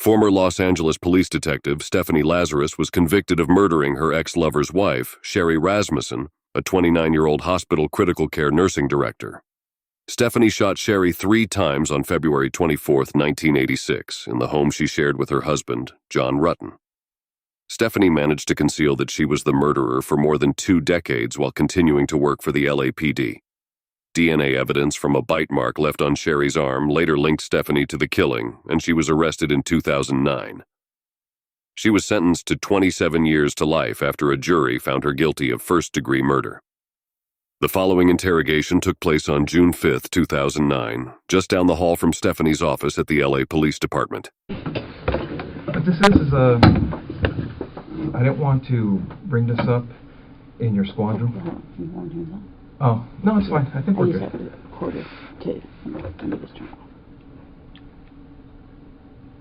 Former Los Angeles police detective Stephanie Lazarus was convicted of murdering her ex-lover's wife, Sherri Rasmussen, a 29-year-old hospital critical care nursing director. Stephanie shot Sherri 3 times on February 24, 1986, in the home she shared with her husband, John Ruetten. Stephanie managed to conceal that she was the murderer for more than 2 decades while continuing to work for the LAPD. DNA evidence from a bite mark left on Sherri's arm later linked Stephanie to the killing, and she was arrested in 2009. She was sentenced to 27 years to life after a jury found her guilty of first-degree murder. The following interrogation took place on June 5, 2009, just down the hall from Stephanie's office at the LA Police Department. What this is I didn't want to bring this up in your squadron. Oh, no, it's fine. I think we're good. I just have to record it too. Let me just turn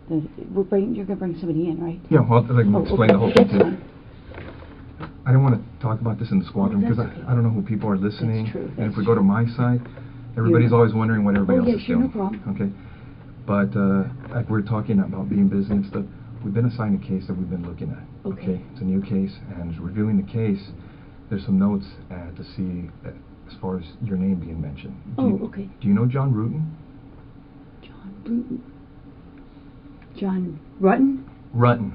on. You're going to bring somebody in, right? Yeah, well, I can explain the whole thing too. Fine. I didn't want to talk about this in the squadron because okay. I don't know who people are listening. That's true. And if we go to my side, everybody's always wondering what everybody else is sure, doing. No problem. Okay. But like we're talking about being busy and stuff, we've been assigned a case that we've been looking at. Okay. It's a new case, and reviewing the case, there's some notes to see as far as your name being mentioned. Okay. Do you know John Ruetten? John Ruetten? Ruetten.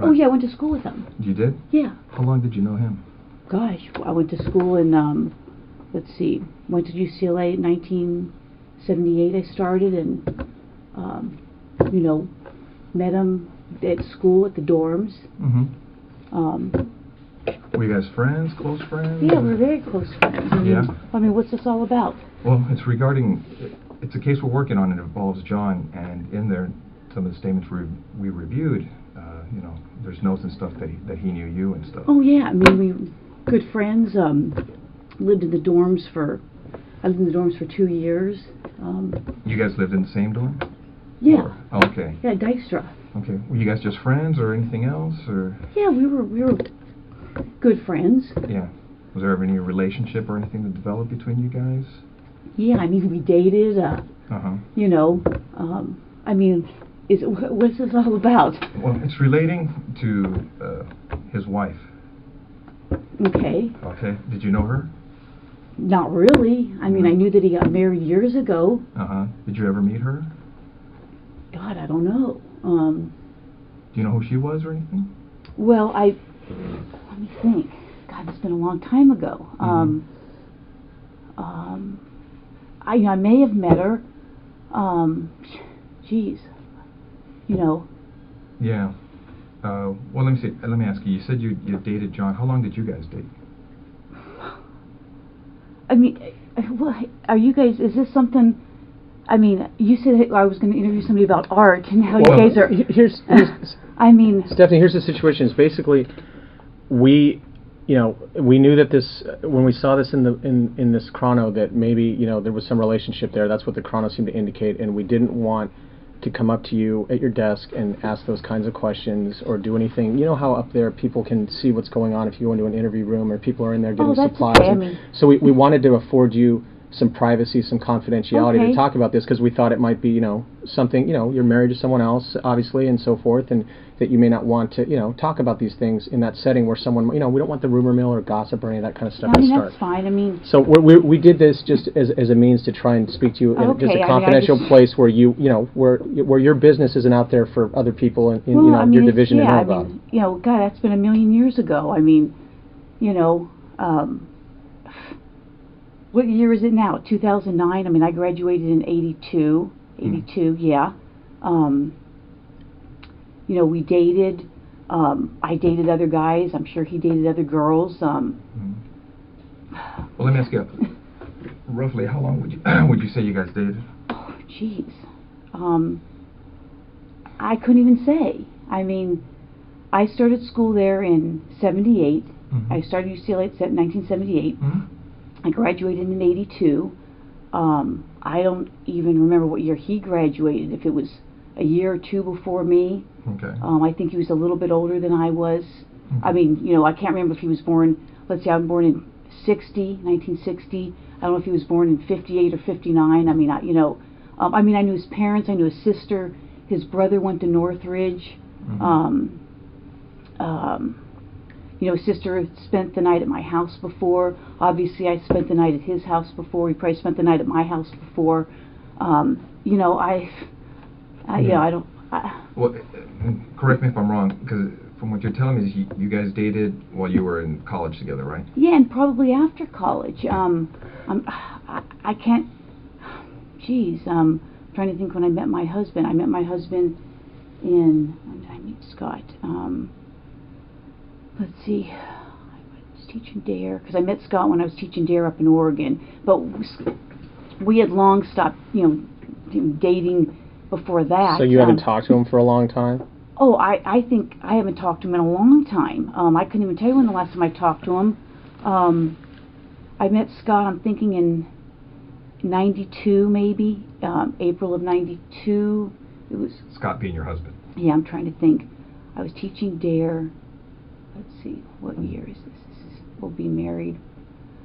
Oh, yeah, I went to school with him. You did? Yeah. How long did you know him? Gosh, I went to school in, let's see, went to UCLA in 1978 I started, and, met him at school at the dorms. Mm-hmm. Were you guys friends, close friends? Yeah, we're very close friends. Yeah? I mean, what's this all about? Well, it's a case we're working on, and it involves John, and in there, some of the statements we reviewed, there's notes and stuff that he knew you and stuff. Oh, yeah, I mean, we were good friends, lived in the dorms for 2 years. You guys lived in the same dorm? Yeah. Oh, okay. Yeah, Dykstra. Okay. Were you guys just friends or anything else, or? Yeah, we were good friends. Yeah. Was there ever any relationship or anything that developed between you guys? Yeah, I mean, we dated, I mean, what's this all about? Well, it's relating to his wife. Okay. Okay. Did you know her? Not really. I mean, I knew that he got married years ago. Uh-huh. Did you ever meet her? God, I don't know. Do you know who she was or anything? Well, let me think. God, it's been a long time ago. I may have met her. Geez. Yeah. Well, let me see. Let me ask you. You said you dated John. How long did you guys date? I mean, are you guys? Is this something? I mean, you said I was going to interview somebody about art, and how you guys are. Here's I mean, Stephanie. Here's the situation. It's basically, we knew that this when we saw this in this chrono that maybe there was some relationship there. That's what the chrono seemed to indicate, and we didn't want to come up to you at your desk and ask those kinds of questions or do anything. You know how up there people can see what's going on if you go into an interview room or people are in there getting supplies. Okay. I mean, so we wanted to afford you some privacy, some confidentiality to talk about this because we thought it might be, something, you're married to someone else, obviously, and so forth, and that you may not want to, talk about these things in that setting where someone, we don't want the rumor mill or gossip or any of that kind of stuff to start. That's fine. I mean, so we did this just as a means to try and speak to you in just a confidential place where where your business isn't out there for other people in your division to know about. God, that's been a million years ago. I mean, what year is it now? 2009? I mean, I graduated in 82. 82, yeah. We dated. I dated other guys. I'm sure he dated other girls. Well, let me ask you, roughly how long would you say you guys dated? Oh, jeez. I couldn't even say. I mean, I started school there in 78. I started UCLA in 1978. I graduated in 82. I don't even remember what year he graduated, if it was a year or two before me. Okay. I think he was a little bit older than I was. I mean, I can't remember if he was born, let's say I'm born in 1960. I don't know if he was born in 58 or 59. I mean, I knew his parents. I knew his sister. His brother went to Northridge. You know, his sister had spent the night at my house before. Obviously, I spent the night at his house before. He probably spent the night at my house before. You know, yeah, I don't. Well, correct me if I'm wrong, because from what you're telling me, is you guys dated while you were in college together, right? Yeah, and probably after college. I can't. Geez, trying to think when I met my husband. I met my husband in. When did I meet Scott? Let's see. I was teaching DARE because I met Scott when I was teaching DARE up in Oregon. But we had long stopped, you know, dating before that. So you haven't talked to him for a long time? Oh, I think I haven't talked to him in a long time. I couldn't even tell you when the last time I talked to him. I met Scott, I'm thinking in 92 maybe, April of 92. It was Scott being your husband. Yeah, I'm trying to think. I was teaching DARE. Let's see, what year is this? We'll be married.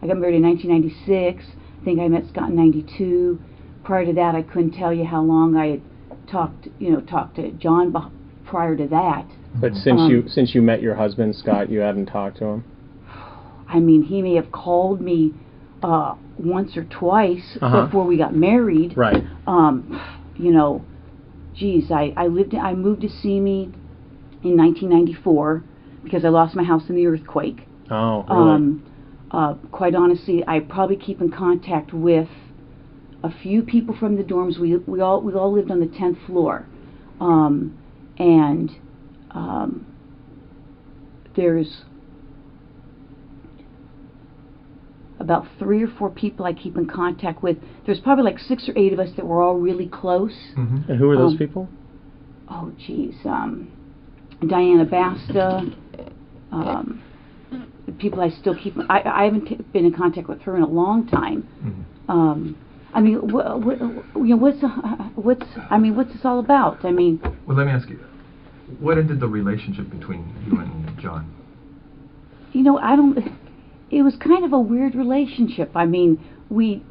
I got married in 1996. I think I met Scott in 92. Prior to that, I couldn't tell you how long I had talked to John prior to that. But since you met your husband, Scott, you haven't talked to him? I mean, he may have called me once or twice before we got married. Right. You know, geez, I moved to Simi in 1994 because I lost my house in the earthquake. Oh, really? Quite honestly, I probably keep in contact with a few people from the dorms. We all lived on the 10th floor, and there's about 3 or 4 people I keep in contact with. There's probably like 6 or 8 of us that were all really close. And who are those people? Oh, geez, Diana Basta. The people I still keep. I haven't been in contact with her in a long time. I mean, what's this all about? I mean. Well, let me ask you, what ended the relationship between you and John? You know, it was kind of a weird relationship. I mean, we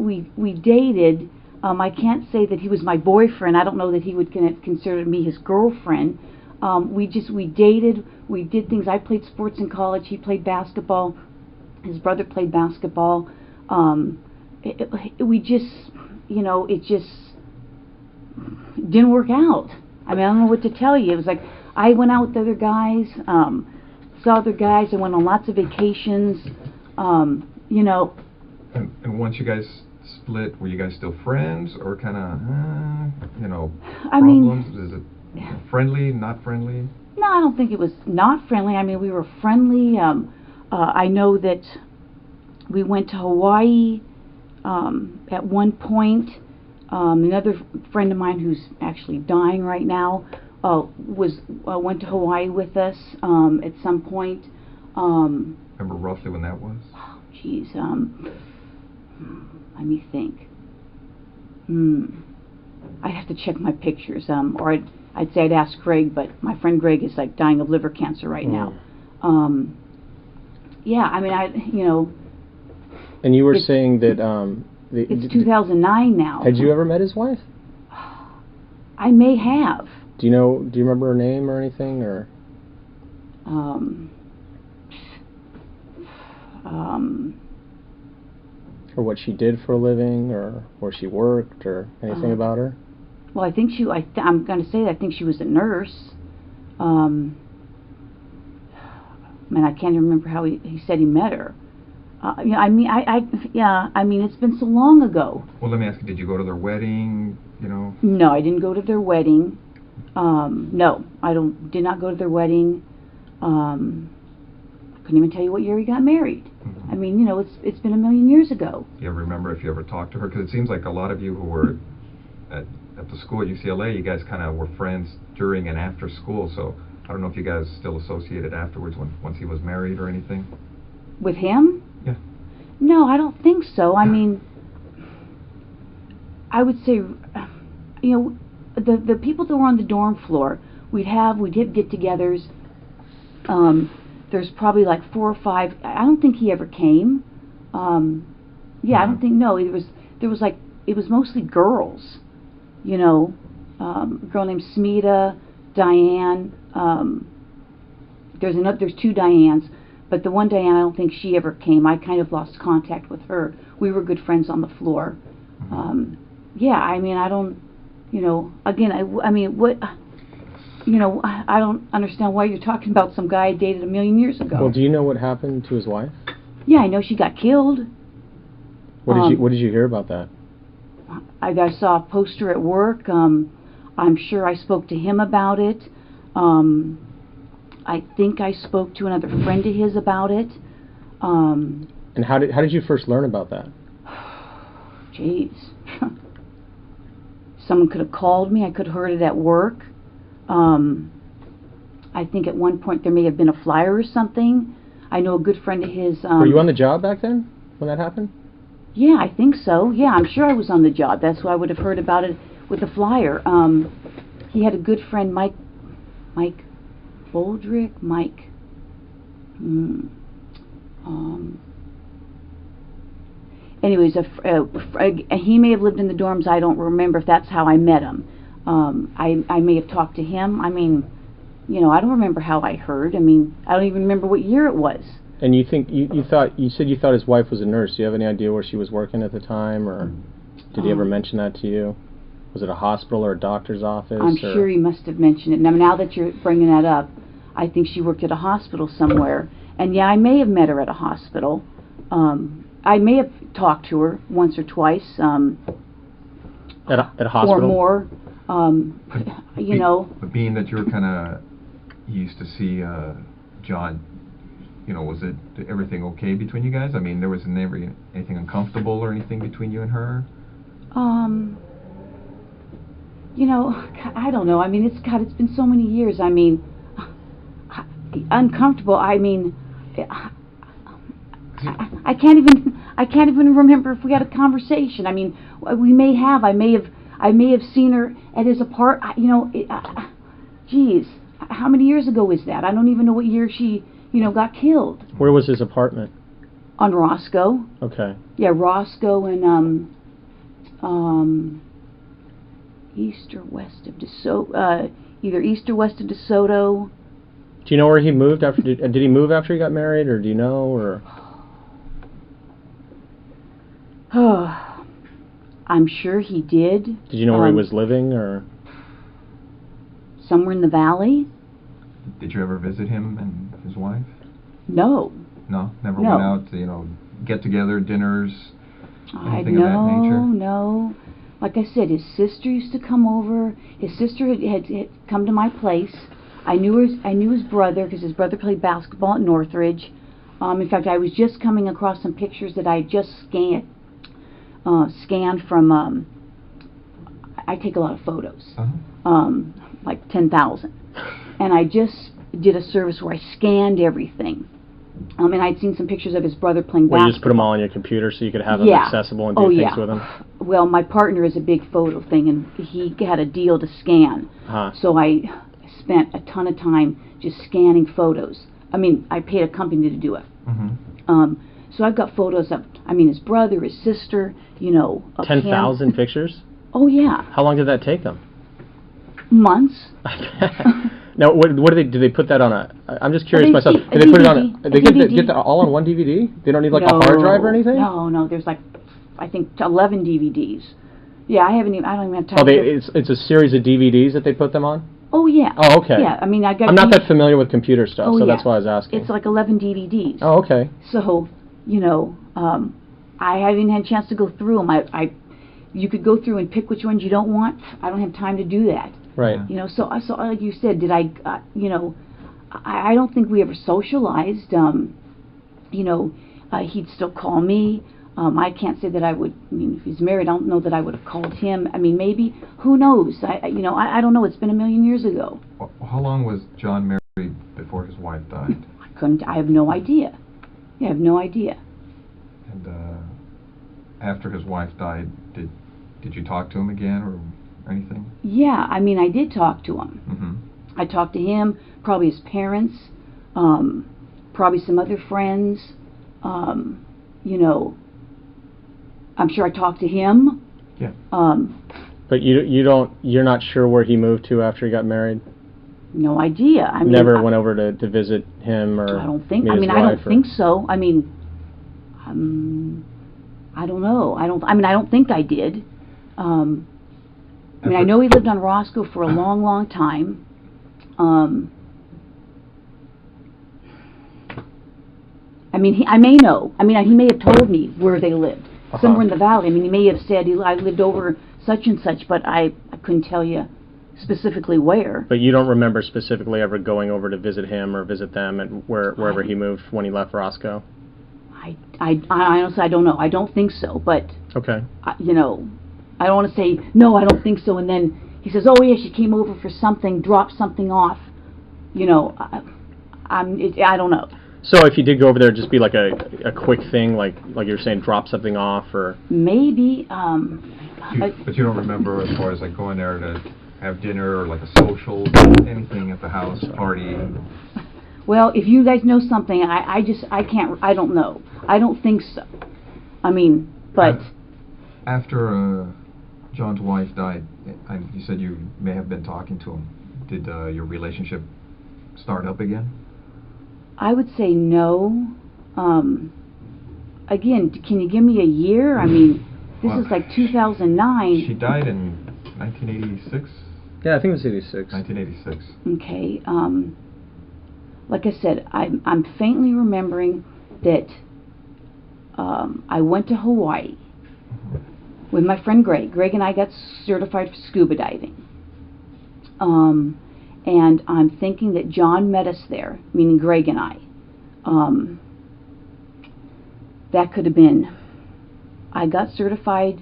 dated. I can't say that he was my boyfriend. I don't know that he would consider me his girlfriend. We dated. We did things. I played sports in college. He played basketball. His brother played basketball. We just, you know, it just didn't work out. I mean, I don't know what to tell you. It was like I went out with other guys, saw other guys. I went on lots of vacations. You know. And once you guys split, were you guys still friends, or kind of, you know, I problems? mean, is it friendly, not friendly? No, I don't think it was not friendly. I mean, we were friendly. I know that we went to Hawaii at one point. Another friend of mine who's actually dying right now went to Hawaii with us at some point. Remember roughly when that was? Oh, geez. Let me think. I'd have to check my pictures. Or I'd say I'd ask Greg, but my friend Greg is like dying of liver cancer right now. Yeah, I mean, you know. And you were saying that it's 2009 now. Had you ever met his wife? I may have. Do you remember her name or anything, or? Or what she did for a living, or where she worked, or anything about her? Well, I think I'm going to say that I think she was a nurse. I mean, I can't even remember how he said he met her. Yeah, I mean, I mean, it's been so long ago. Well, let me ask you, did you go to their wedding, you know? No, I didn't go to their wedding. No, did not go to their wedding. I couldn't even tell you what year he got married. I mean, you know, it's been a million years ago. Do you ever remember if you ever talked to her? Because it seems like a lot of you who were at the school at UCLA, you guys kind of were friends during and after school, so I don't know if you guys still associated afterwards once he was married or anything. With him? Yeah. No, I don't think so. I mean, I would say, you know, the people that were on the dorm floor, we'd have get-togethers. There's probably like 4 or 5. I don't think he ever came. Yeah, I don't think. No, there was like, it was mostly girls, you know. a girl named Smita, Diane. There's two Dianes, but the one Diane, I don't think she ever came. I kind of lost contact with her. We were good friends on the floor. Yeah, I mean, I don't, again, I mean, what, I don't understand why you're talking about some guy I dated a million years ago. Well, do you know what happened to his wife? Yeah, I know she got killed. What did you hear about that? I saw a poster at work. I'm sure I spoke to him about it. I think I spoke to another friend of his about it. And how did you first learn about that? Jeez. Someone could have called me. I could have heard it at work. I think at one point there may have been a flyer or something. I know a good friend of his... Were you on the job back then when that happened? Yeah, I think so. Yeah, I'm sure I was on the job. That's why I would have heard about it with the flyer. He had a good friend, Mike Boldrick, anyways, he may have lived in the dorms. I don't remember if that's how I met him. I may have talked to him. I mean, I don't remember how I heard. I mean, I don't even remember what year it was. And you think you said you thought his wife was a nurse. Do you have any idea where she was working at the time, or did he ever mention that to you? Was it a hospital or a doctor's office? I'm sure he must have mentioned it. Now that you're bringing that up, I think she worked at a hospital somewhere. And yeah, I may have met her at a hospital. I may have talked to her once or twice. At a hospital? Or more. But being that you were you used to see John, was everything okay between you guys? I mean, there was never anything uncomfortable or anything between you and her? I don't know. I mean, it's been so many years. I mean, uncomfortable. I mean, I can't even remember if we had a conversation. I mean, we may have. I may have seen her at his apartment. Geez, how many years ago was that? I don't even know what year she, got killed. Where was his apartment? On Roscoe. Okay. Yeah, Roscoe and east or west of DeSoto. Either east or west of DeSoto. Do you know where he moved after? Did he move after he got married, or do you know, or? I'm sure he did. Did you know where he was living, or? Somewhere in the valley. Did you ever visit him and his wife? No. No? Never went out to, get together, dinners, anything of that nature? No. Like I said, his sister used to come over. His sister had come to my place. I knew his brother because his brother played basketball at Northridge. In fact, I was just coming across some pictures that I had just scanned from. I take a lot of photos, like 10,000, and I just did a service where I scanned everything. And I'd seen some pictures of his brother playing basketball. You just put them all on your computer so you could have them accessible and do things with them? Well, my partner is a big photo thing, and he had a deal to scan. So I spent a ton of time just scanning photos. I mean, I paid a company to do it. So I've got photos of, his brother, his sister, of 10,000 pictures? Oh, yeah. How long did that take them? Months. Now, what do they put that on a? I'm just curious myself. Do they put it on? They get that all on one DVD? They don't need like a hard drive or anything? No. There's I think 11 DVDs. Yeah, I don't even have time. It's a series of DVDs that they put them on. Oh yeah. Oh okay. Yeah, I'm not that familiar with computer stuff, so that's why I was asking. It's like 11 DVDs. Oh okay. So I haven't had a chance to go through them. You could go through and pick which ones you don't want. I don't have time to do that. Right. So like you said, did I? I don't think we ever socialized. He'd still call me. I can't say that I would. If he's married, I don't know that I would have called him. Maybe. Who knows? I don't know. It's been a million years ago. Well, how long was John married before his wife died? I have no idea. Yeah, I have no idea. And after his wife died, did you talk to him again or anything? Yeah, I did talk to him. Mm-hmm. I talked to him, probably his parents, probably some other friends. I'm sure I talked to him. Yeah. But you're not sure where he moved to after he got married? No idea. I mean, Never went over to visit him or I don't think. meet I his mean, I don't wife, or- think so. I mean, I don't know. I don't think I did. I mean, I know he lived on Roscoe for a long, long time. I mean, I may know. I mean, he may have told me where they lived, somewhere in the valley. I mean, he may have said I lived over such and such, but I couldn't tell you specifically where. But you don't remember specifically ever going over to visit him or visit them at wherever he moved when he left Roscoe? I honestly, I don't know. I don't think so, but Okay. you know, I don't want to say no, I don't think so, and then he says, oh yeah, she came over for something, dropped something off. You know, I don't know. So if you did go over there, just be like a quick thing, like you're saying, drop something off, or maybe. But you don't remember as far as like going there to have dinner or like a social, anything at the house, party? Well, if you guys know something, I can't, I don't know. I don't think so. I mean, but... After John's wife died, you said you may have been talking to him. Did your relationship start up again? I would say no. Again, can you give me a year? I mean, this is like 2009. She died in 1986? yeah, I think it was 86. 1986. Okay. Like I said, I'm faintly remembering that I went to Hawaii with my friend Greg. Greg and I got certified for scuba diving. And I'm thinking that John met us there, meaning Greg and I. That could have been. I got certified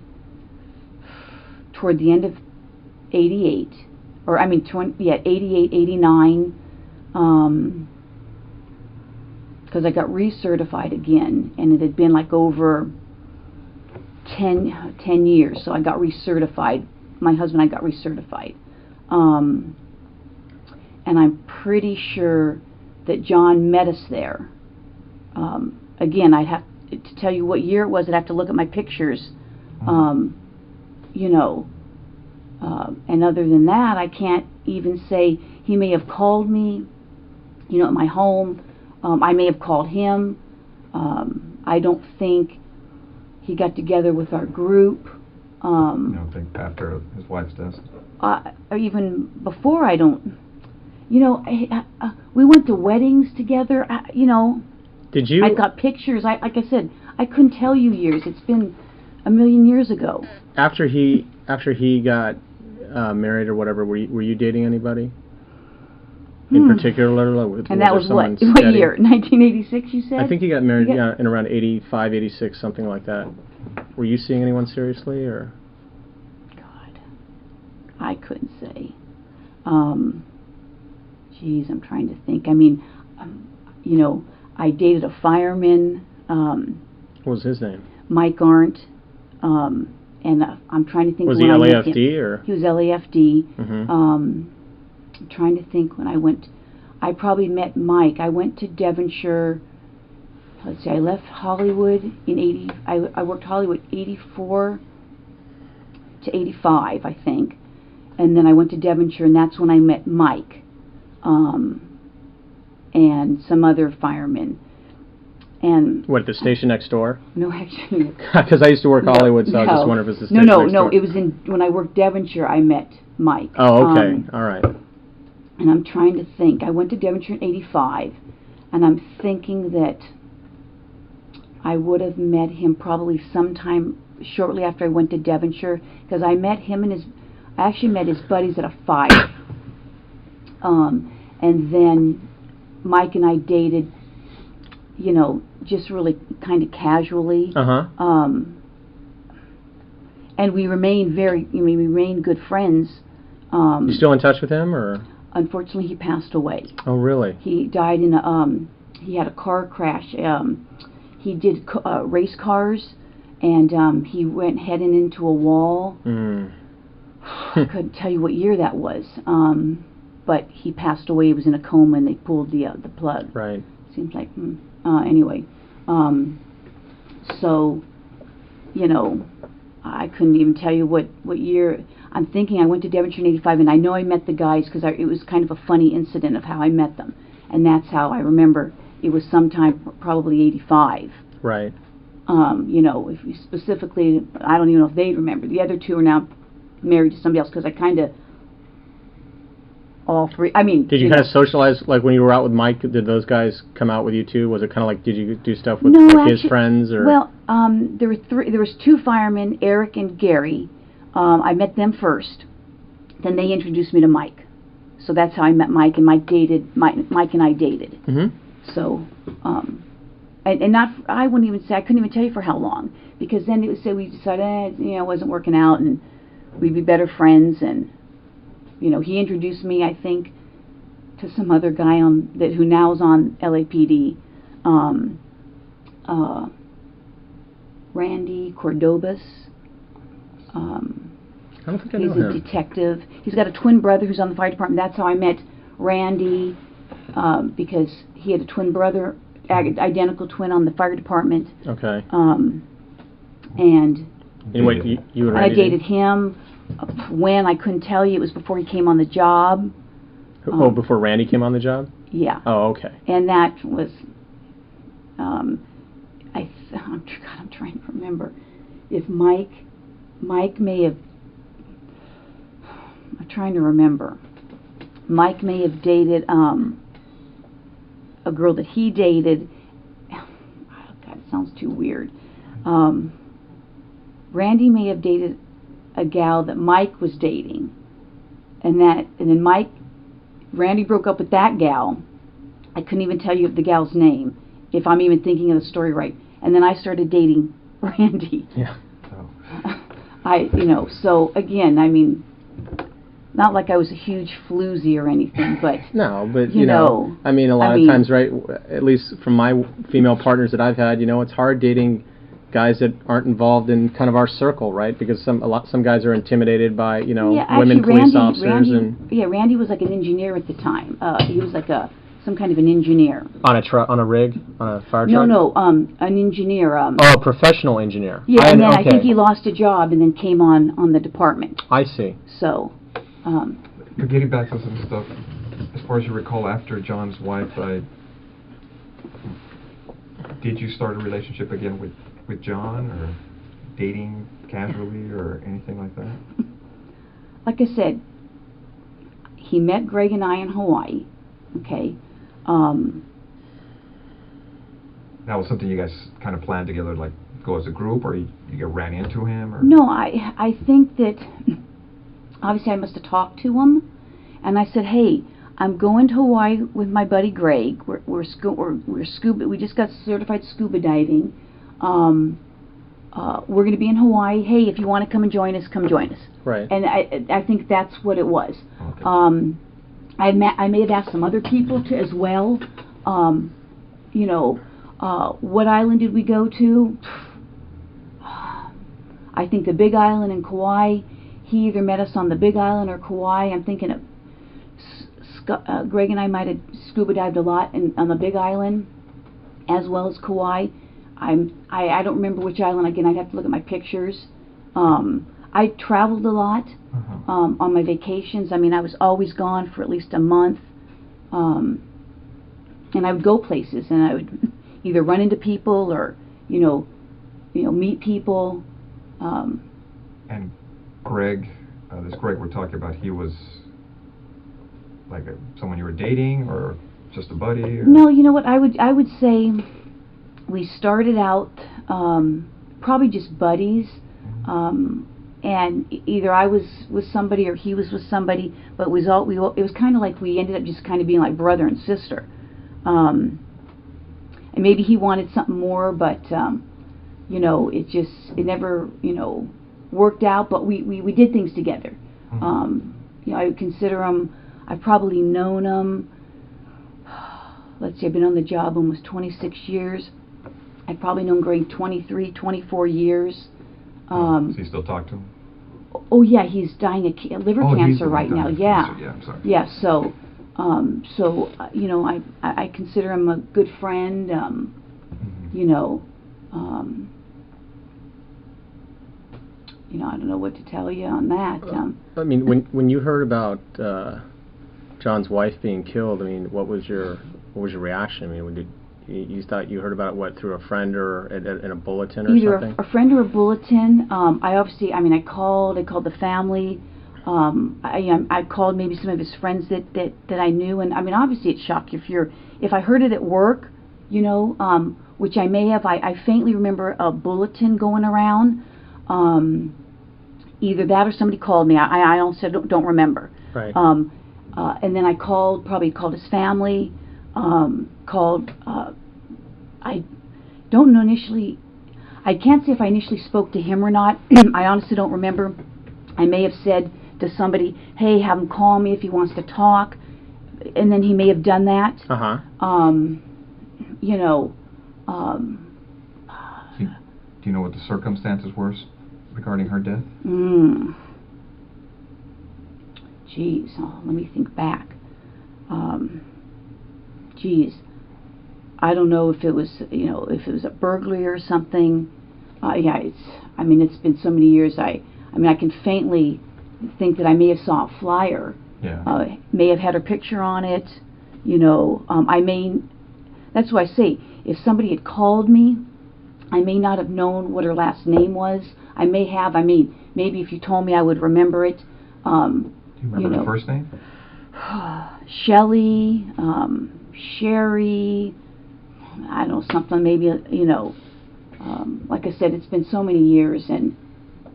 toward the end of 88, or I mean, 88, 89. Because I got recertified again, and it had been like over 10 years, so I got recertified. My husband and I got recertified. And I'm pretty sure that John met us there. Again, I'd have to tell you what year it was. I'd have to look at my pictures. You know, and other than that, I can't even say. He may have called me, you know, at my home. I may have called him. I don't think he got together with our group. You don't think after his wife's death? Or even before, I don't. You know, we went to weddings together. You know, Did you? I got pictures. Like I said, I couldn't tell you years. It's been a million years ago. After he got married or whatever, were you dating anybody? In particular, and that was what year? 1986, you said? I think he got married in around 85, 86, something like that. Were you seeing anyone seriously, or? God, I couldn't say. Geez, I'm trying to think. I mean, you know, I dated a fireman. What was his name? Mike Arndt. And I'm trying to think. Was he LAFD or? He was LAFD. Mm-hmm. I'm trying to think when I went. I probably met Mike. I went to Devonshire. Let's see. I left Hollywood in 80. I worked Hollywood 84 to 85, I think, and then I went to Devonshire, and that's when I met Mike, and some other firemen. And what, the station next door? No, actually. Because I used to work Hollywood, so I just wondered if it was the station next door. It was when I worked Devonshire. I met Mike. Oh, okay, all right. And I'm trying to think. I went to Devonshire in 85, and I'm thinking that I would have met him probably sometime shortly after I went to Devonshire, because I met him and I actually met his buddies at a fire. And then Mike and I dated, you know, just really kind of casually. And we remained we remained good friends. You still in touch with him, or? Unfortunately, he passed away. Oh, really? He died in he had a car crash. He did race cars, and he went heading into a wall. I couldn't tell you what year that was. But he passed away. He was in a coma, and they pulled the plug. Right. Seems like anyway. So, you know, I couldn't even tell you what year. I'm thinking I went to Devonshire in 85, and I know I met the guys because it was kind of a funny incident of how I met them. And that's how I remember it was sometime probably 85. Right. You know, if we specifically, I don't even know if they remember. The other two are now married to somebody else because I kind of, all three, I mean. Did you kind of socialize, like when you were out with Mike, did those guys come out with you too? Was it kind of like, did you do stuff with No, like actually, his friends? Or? Well, there was two firemen, Eric and Gary. I met them first. Then they introduced me to Mike. So that's how I met Mike, and Mike and I dated. Mm-hmm. So, and not, I wouldn't even say, I couldn't even tell you for how long, because then it would say we decided, you know, it wasn't working out, and we'd be better friends, and, you know, he introduced me, I think, to some other guy who now is on LAPD, Randy Cordobas. I don't think I know He's a him. detective. He's got a twin brother who's on the fire department. That's how I met Randy, because he had a twin brother, identical twin on the fire department. Okay. And Anyway, you and I Randy dated him. When I couldn't tell you, it was before he came on the job. before Randy came on the job? Yeah. Oh, okay. And that was, I'm trying to remember if Mike may have. I'm trying to remember. Mike may have dated a girl that he dated. Oh, God, it sounds too weird. Randy may have dated a gal that Mike was dating, and then Randy broke up with that gal. I couldn't even tell you the gal's name, if I'm even thinking of the story right. And then I started dating Randy. Yeah. So again, I mean, not like I was a huge floozy or anything, but no, but you know, I mean, a lot of times, right? At least from my female partners that I've had, you know, it's hard dating guys that aren't involved in kind of our circle, right? Because some guys are intimidated by, you know, women police officers. Randy was like an engineer at the time. He was like some kind of an engineer. On a rig, on a fire truck. No, an engineer. A professional engineer. Yeah, and then I think he lost a job and then came on the department. I see. So. Getting back to some stuff, as far as you recall, after John's wife died, did you start a relationship again with John, or dating casually, or anything like that? Like I said, he met Greg and I in Hawaii. Okay. That was something you guys kind of planned together, like go as a group, or you ran into him? Or? No, I think that obviously I must have talked to him, and I said, hey, I'm going to Hawaii with my buddy Greg. We're scuba. We just got certified scuba diving. We're going to be in Hawaii. Hey, if you want to come and join us, come join us. Right. And I think that's what it was. Okay. I may have asked some other people to as well. What island did we go to? I think the Big Island in Kauai. He either met us on the Big Island or Kauai. I'm thinking of Greg and I might have scuba dived a lot on the Big Island, as well as Kauai. I don't remember which island. Again, I'd have to look at my pictures. I traveled a lot on my vacations. I mean, I was always gone for at least a month, and I would go places, and I would either run into people or meet people. And Greg, this Greg we're talking about, he was like someone you were dating, or just a buddy? Or? No, you know what? I would say we started out probably just buddies, and either I was with somebody or he was with somebody, but it was kind of like we ended up just kind of being like brother and sister. And maybe he wanted something more, but it never worked out. But we did things together. I would consider him. I've probably known him. Let's see, I've been on the job almost 26 years. I've probably known Greg 23, 24 years. So you still talk to him? Oh yeah, he's dying of liver cancer right now. Yeah. Cancer. Yeah, I'm sorry. Yeah. So, I consider him a good friend. I don't know what to tell you on that. I mean, when you heard about John's wife being killed, I mean, what was your reaction? I mean, when you thought you heard about it, what, through a friend or in a bulletin or Either something? a friend or a bulletin. I called the family. I called maybe some of his friends that I knew, and I mean, obviously it shocked you if I heard it at work, which I may have. I faintly remember a bulletin going around. Either that or somebody called me. I honestly don't remember. Right. And then I probably called his family. I don't know initially. I can't say if I initially spoke to him or not. I honestly don't remember. I may have said to somebody, "Hey, have him call me if he wants to talk," and then he may have done that. Do you know what the circumstances were regarding her death? Geez, let me think back. I don't know if it was, a burglary or something. It's been so many years. I can faintly think that I may have saw a flyer. Yeah. May have had her picture on it. That's why I say, if somebody had called me, I may not have known what her last name was. I may have. Maybe if you told me, I would remember it. Do you remember her first name? Shelly, Sherri, I don't know, something maybe, like I said, it's been so many years, and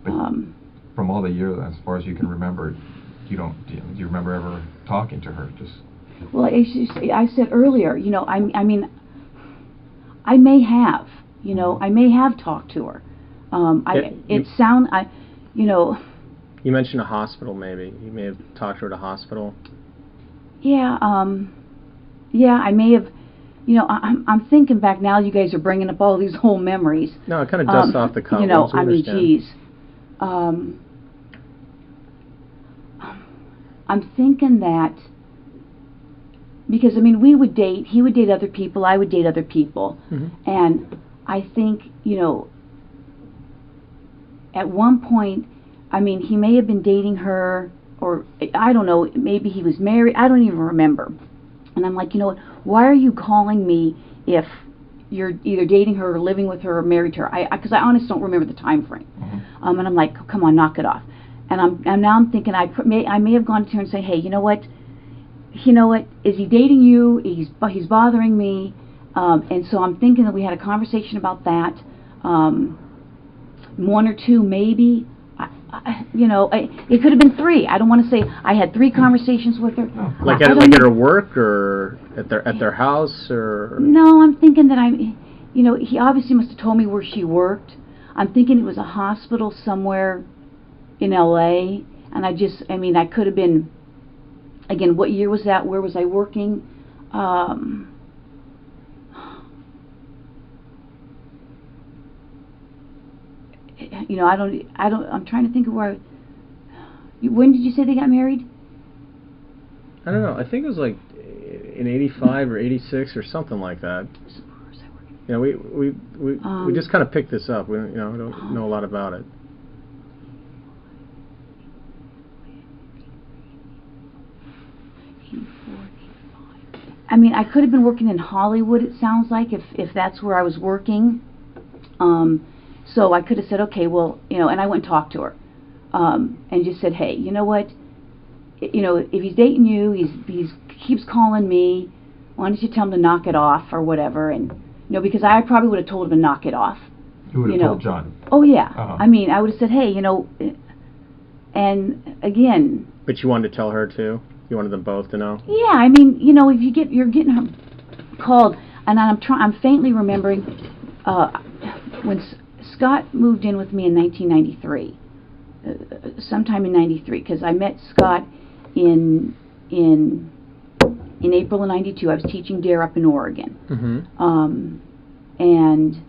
from all the years, as far as you can remember, do you remember ever talking to her? Well, I said earlier, I may have, I may have talked to her. You mentioned a hospital, maybe. You may have talked to her at a hospital. Yeah, I may have. I'm thinking back now. You guys are bringing up all these whole memories. No, it kind of dusts off the cuff. Geez. I'm thinking that because we would date. He would date other people. I would date other people, and I think at one point, he may have been dating her, or I don't know. Maybe he was married. I don't even remember. And I'm like, why are you calling me if you're either dating her or living with her or married to her? Because I honestly don't remember the time frame. And I'm like, come on, knock it off. And now I'm thinking I may have gone to her and say, hey, you know what? Is he dating you? He's bothering me. And so I'm thinking that we had a conversation about that. One or two, maybe. It could have been three. I don't want to say I had 3 conversations with her. Like at her work or at their house or. No, I'm thinking that he obviously must have told me where she worked. I'm thinking it was a hospital somewhere in L.A. And I could have been. Again, what year was that? Where was I working? I'm trying to think of where. When did you say they got married? I don't know. I think it was like in '85 or '86 or something like that. We just kind of picked this up. We don't know a lot about it. I could have been working in Hollywood. It sounds like if that's where I was working. So I could have said, okay, well, and I went and talked to her, and just said, hey, you know what, if he's dating you, he's keeps calling me, why don't you tell him to knock it off or whatever, and because I probably would have told him to knock it off. You would have told John. Oh yeah, I would have said, hey, and again. But you wanted to tell her too. You wanted them both to know. Yeah, if you're getting her called, and I'm faintly remembering when Scott moved in with me in 1993, sometime in '93, because I met Scott in April of '92. I was teaching DARE up in Oregon, and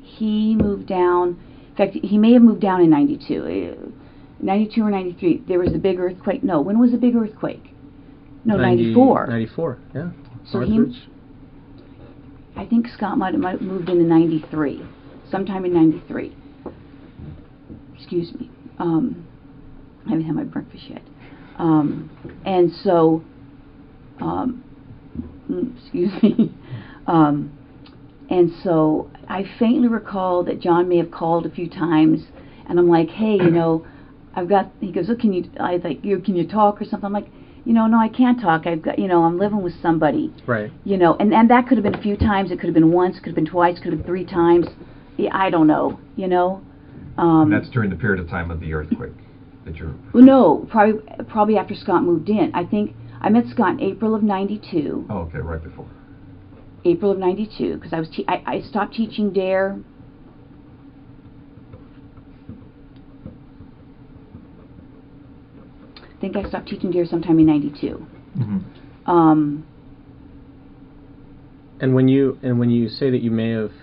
he moved down. In fact, he may have moved down in '92. 92 or 93. There was the big earthquake. No, when was the big earthquake? No, 94. 94, yeah. So I think Scott might have moved in 93. sometime in 93. Excuse me. I haven't had my breakfast yet. And so, excuse me. And so I faintly recall that John may have called a few times, and I'm like, hey, you know, I've got, he goes, oh, can you talk or something? I'm like, you know, no, I can't talk. I've got, you know, I'm living with somebody. Right. You know, and that could have been a few times. It could have been once, could have been twice, could have been 3 times. Yeah, I don't know, you know. And that's during the period of time of the earthquake that you're... Well, no, probably after Scott moved in. I think I met Scott in April of 92. Oh, okay, right before. April of 92, because I stopped teaching DARE. I think I stopped teaching DARE sometime in 92. Mm-hmm. And when you say that you may have,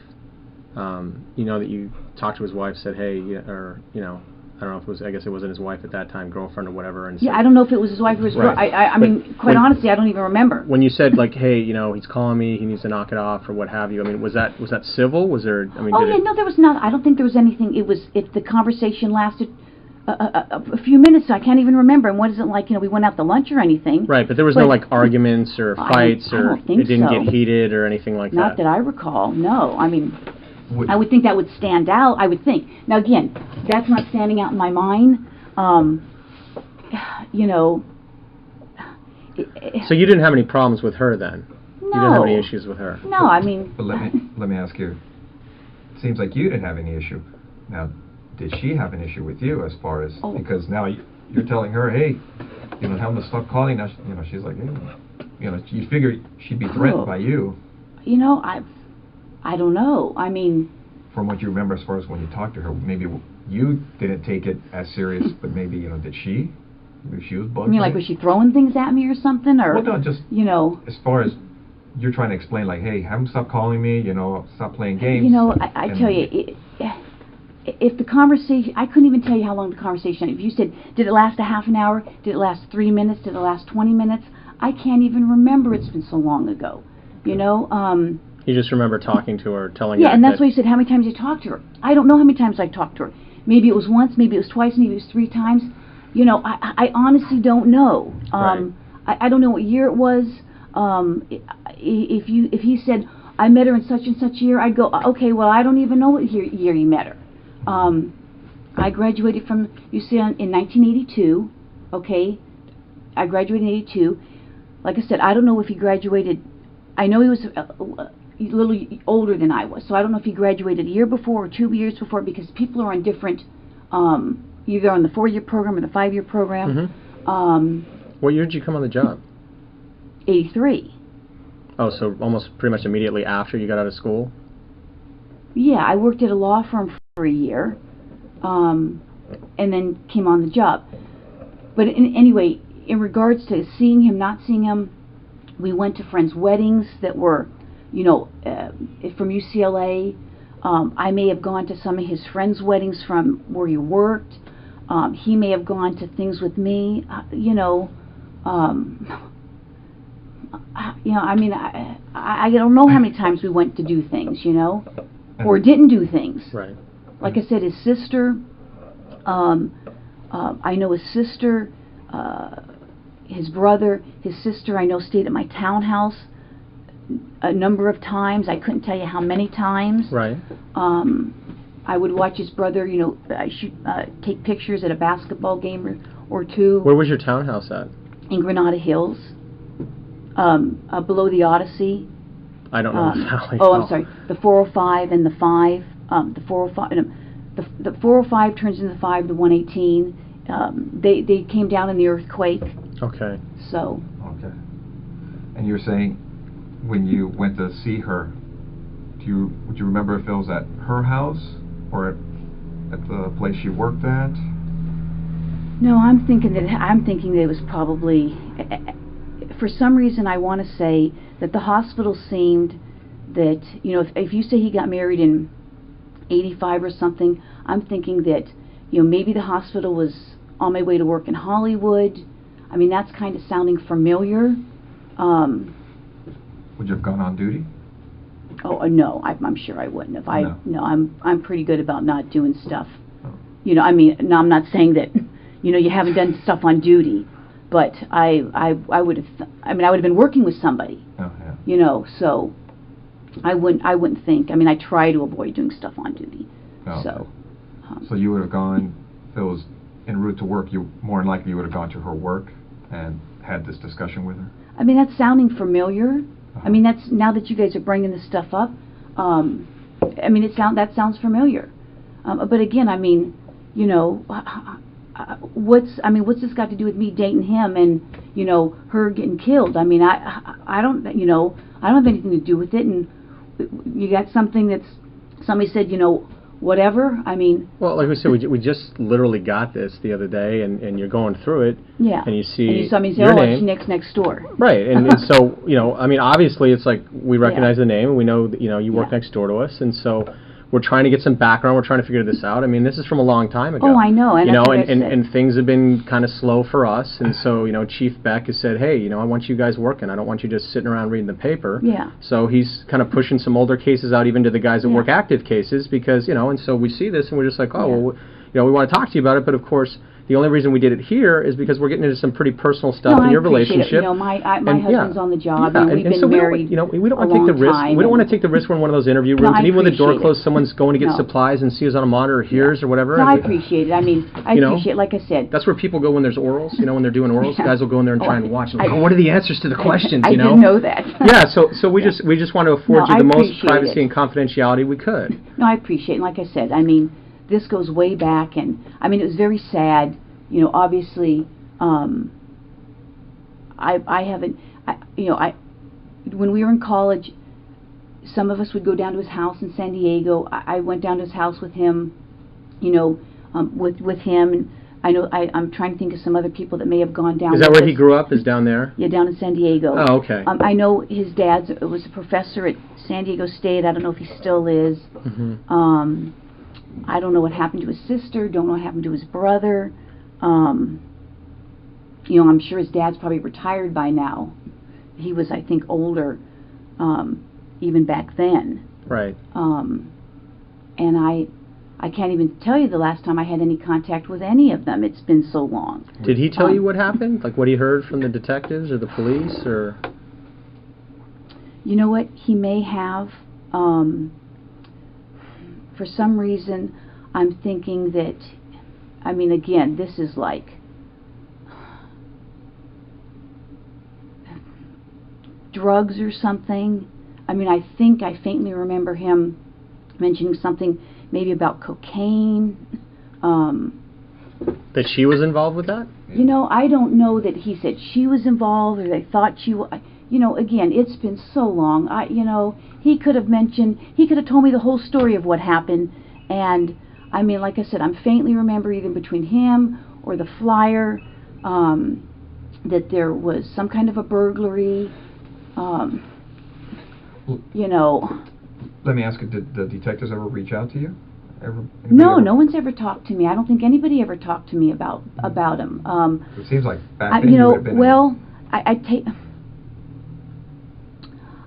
you know, that you talked to his wife, said, hey, or, you know, I don't know if it was, I guess it wasn't his wife at that time, girlfriend or whatever. And yeah, said, I don't know if it was his wife or his girl. Right. I mean, quite honestly, I don't even remember. When you said, like, hey, you know, he's calling me, he needs to knock it off, or what have you, I mean, was that civil? Was there, I mean, oh, yeah, no, there was not. I don't think there was anything. If the conversation lasted a few minutes, I can't even remember. And what is it like, you know, we went out to lunch or anything. Right, but there was no, like, arguments or fights, I or don't think it didn't so. get heated or anything like Not that? that I recall, no. I mean, I would think that would stand out, I would think. Now, again, that's not standing out in my mind. You know. So you didn't have any problems with her then? No. You didn't have any issues with her? No, I mean. But let me ask you. It seems like you didn't have any issue. Now, did she have an issue with you as far as because now you're telling her, hey, you know, tell them to stop calling. Now, you know, she's like, hey, you know, you figure she'd be threatened by you. You know, I don't know. I mean, from what you remember, as far as when you talked to her, maybe you didn't take it as serious, but maybe, you know, did she? Maybe she was bugged. I mean, like, was she throwing things at me or something, or? Well, no, just you know. As far as you're trying to explain, like, hey, have them stop calling me. You know, stop playing games. You know, I tell you, if the conversation, I couldn't even tell you how long the conversation. If you said, did it last a half an hour? Did it last 3 minutes? Did it last 20 minutes? I can't even remember. It's been so long ago. You know. You just remember talking to her, telling her. Yeah, and that's why you said, how many times you talked to her? I don't know how many times I talked to her. Maybe it was once, maybe it was twice, maybe it was 3 times. You know, I honestly don't know. Right. I don't know what year it was. If he said, I met her in such and such year, I'd go, okay, well, I don't even know what year you met her. I graduated from UCLA in 1982, okay? I graduated in 82. Like I said, I don't know if he graduated, I know he was a little older than I was, so I don't know if he graduated a year before or 2 years before, because people are on different, either on the 4-year program or the 5-year program. Mm-hmm. What year did you come on the job? 83. Oh, so almost pretty much immediately after you got out of school? Yeah, I worked at a law firm for a year, and then came on the job. But anyway, in regards to seeing him, not seeing him, we went to friends' weddings that were, you know, from UCLA. I may have gone to some of his friends' weddings from where he worked. He may have gone to things with me, you know. You know, I mean, I don't know how many times we went to do things, you know, or didn't do things. Right. Like I said, his sister, I know his sister, his brother, his sister, I know stayed at my townhouse a number of times. I couldn't tell you how many times. Right. I would watch his brother, you know, I should take pictures at a basketball game or two. Where was your townhouse at? In Granada Hills, below the Odyssey. I don't know the valley. Oh, I'm sorry. The 405 and the 5. The 405. No, the 405 turns into the 5. The 118. They came down in the earthquake. Okay. So. Okay. And you're saying, when you went to see her, would you remember if it was at her house or at the place she worked at? No, I'm thinking that it was probably. For some reason, I want to say that the hospital seemed that, you know, if you say he got married in 85 or something, I'm thinking that, you know, maybe the hospital was on my way to work in Hollywood. I mean, that's kind of sounding familiar. Would you have gone on duty? Oh, no, I'm sure I wouldn't have. No. I'm pretty good about not doing stuff. Oh. You know, I mean, no, I'm not saying that, you know, you haven't done stuff on duty, but I would have, I mean, I would have been working with somebody. Oh, yeah. You know, so I wouldn't think. I mean, I try to avoid doing stuff on duty. Oh, So. okay. So you would have gone, if it was en route to work, you more than likely you would have gone to her work and had this discussion with her? I mean, that's sounding familiar. Uh-huh. I mean, that's, now that you guys are bringing this stuff up, I mean, that sounds familiar. But again, I mean, you know, what's this got to do with me dating him and, you know, her getting killed? I mean, I don't, you know, I don't have anything to do with it. And you got something that's, somebody said, you know, whatever. I mean, well, like we said, we just literally got this the other day, and you're going through it. Yeah. And you see. And you saw me say, your oh, name. it's next door. Right, and so, you know, I mean, obviously, it's like we recognize the name, and we know that, you know, you work next door to us, and so we're trying to get some background. We're trying to figure this out. I mean, this is from a long time ago. Oh, I know. And you know, that's what I said. and things have been kind of slow for us, and so, you know, Chief Beck has said, hey, you know, I want you guys working. I don't want you just sitting around reading the paper. Yeah. So he's kind of pushing some older cases out, even to the guys that work active cases, because, you know, and so we see this, and we're just like, oh, well, you know, we want to talk to you about it, but of course, the only reason we did it here is because we're getting into some pretty personal stuff in your relationship. You know, my husband's on the job, yeah, and we've been so married. We don't want to take the risk. We don't want to take the risk. We're in one of those interview rooms, and even when the door closed, someone's going to get supplies and sees us on a monitor, or hears or whatever. No, I appreciate it. I mean, I appreciate it. Like I said, that's where people go when there's orals. You know, when they're doing orals, guys will go in there and try and watch. Like, what are the answers to the questions? I you know? didn't know that. Yeah, so we just want to afford you the most privacy and confidentiality we could. No, I appreciate it. And like I said, I mean, this goes way back, and I mean, it was very sad. You know, obviously, I haven't, you know, when we were in college, some of us would go down to his house in San Diego. I went down to his house with him, you know, with him, and I know, I'm trying to think of some other people that may have gone down. Is that where he grew up, is down there? Yeah, down in San Diego. Oh, okay. I know his dad was a professor at San Diego State. I don't know if he still is. Mm-hmm. I don't know what happened to his sister, don't know what happened to his brother. You know, I'm sure his dad's probably retired by now. He was, I think, older, even back then. Right. And I can't even tell you the last time I had any contact with any of them. It's been so long. Did he tell you what happened? Like what he heard from the detectives or the police, or? You know what? He may have. For some reason, I'm thinking that, I mean, again, this is like drugs or something. I mean, I think I faintly remember him mentioning something maybe about cocaine. That she was involved with that? You know, I don't know that he said she was involved or they thought she was. You know, again, it's been so long. You know, he could have told me the whole story of what happened. And, I mean, like I said, I'm faintly remember either between him or the flyer that there was some kind of a burglary. You know. Let me ask you, did the detectives ever reach out to you? No one's ever talked to me. I don't think anybody ever talked to me about him. It seems like back then you know, would have been... well,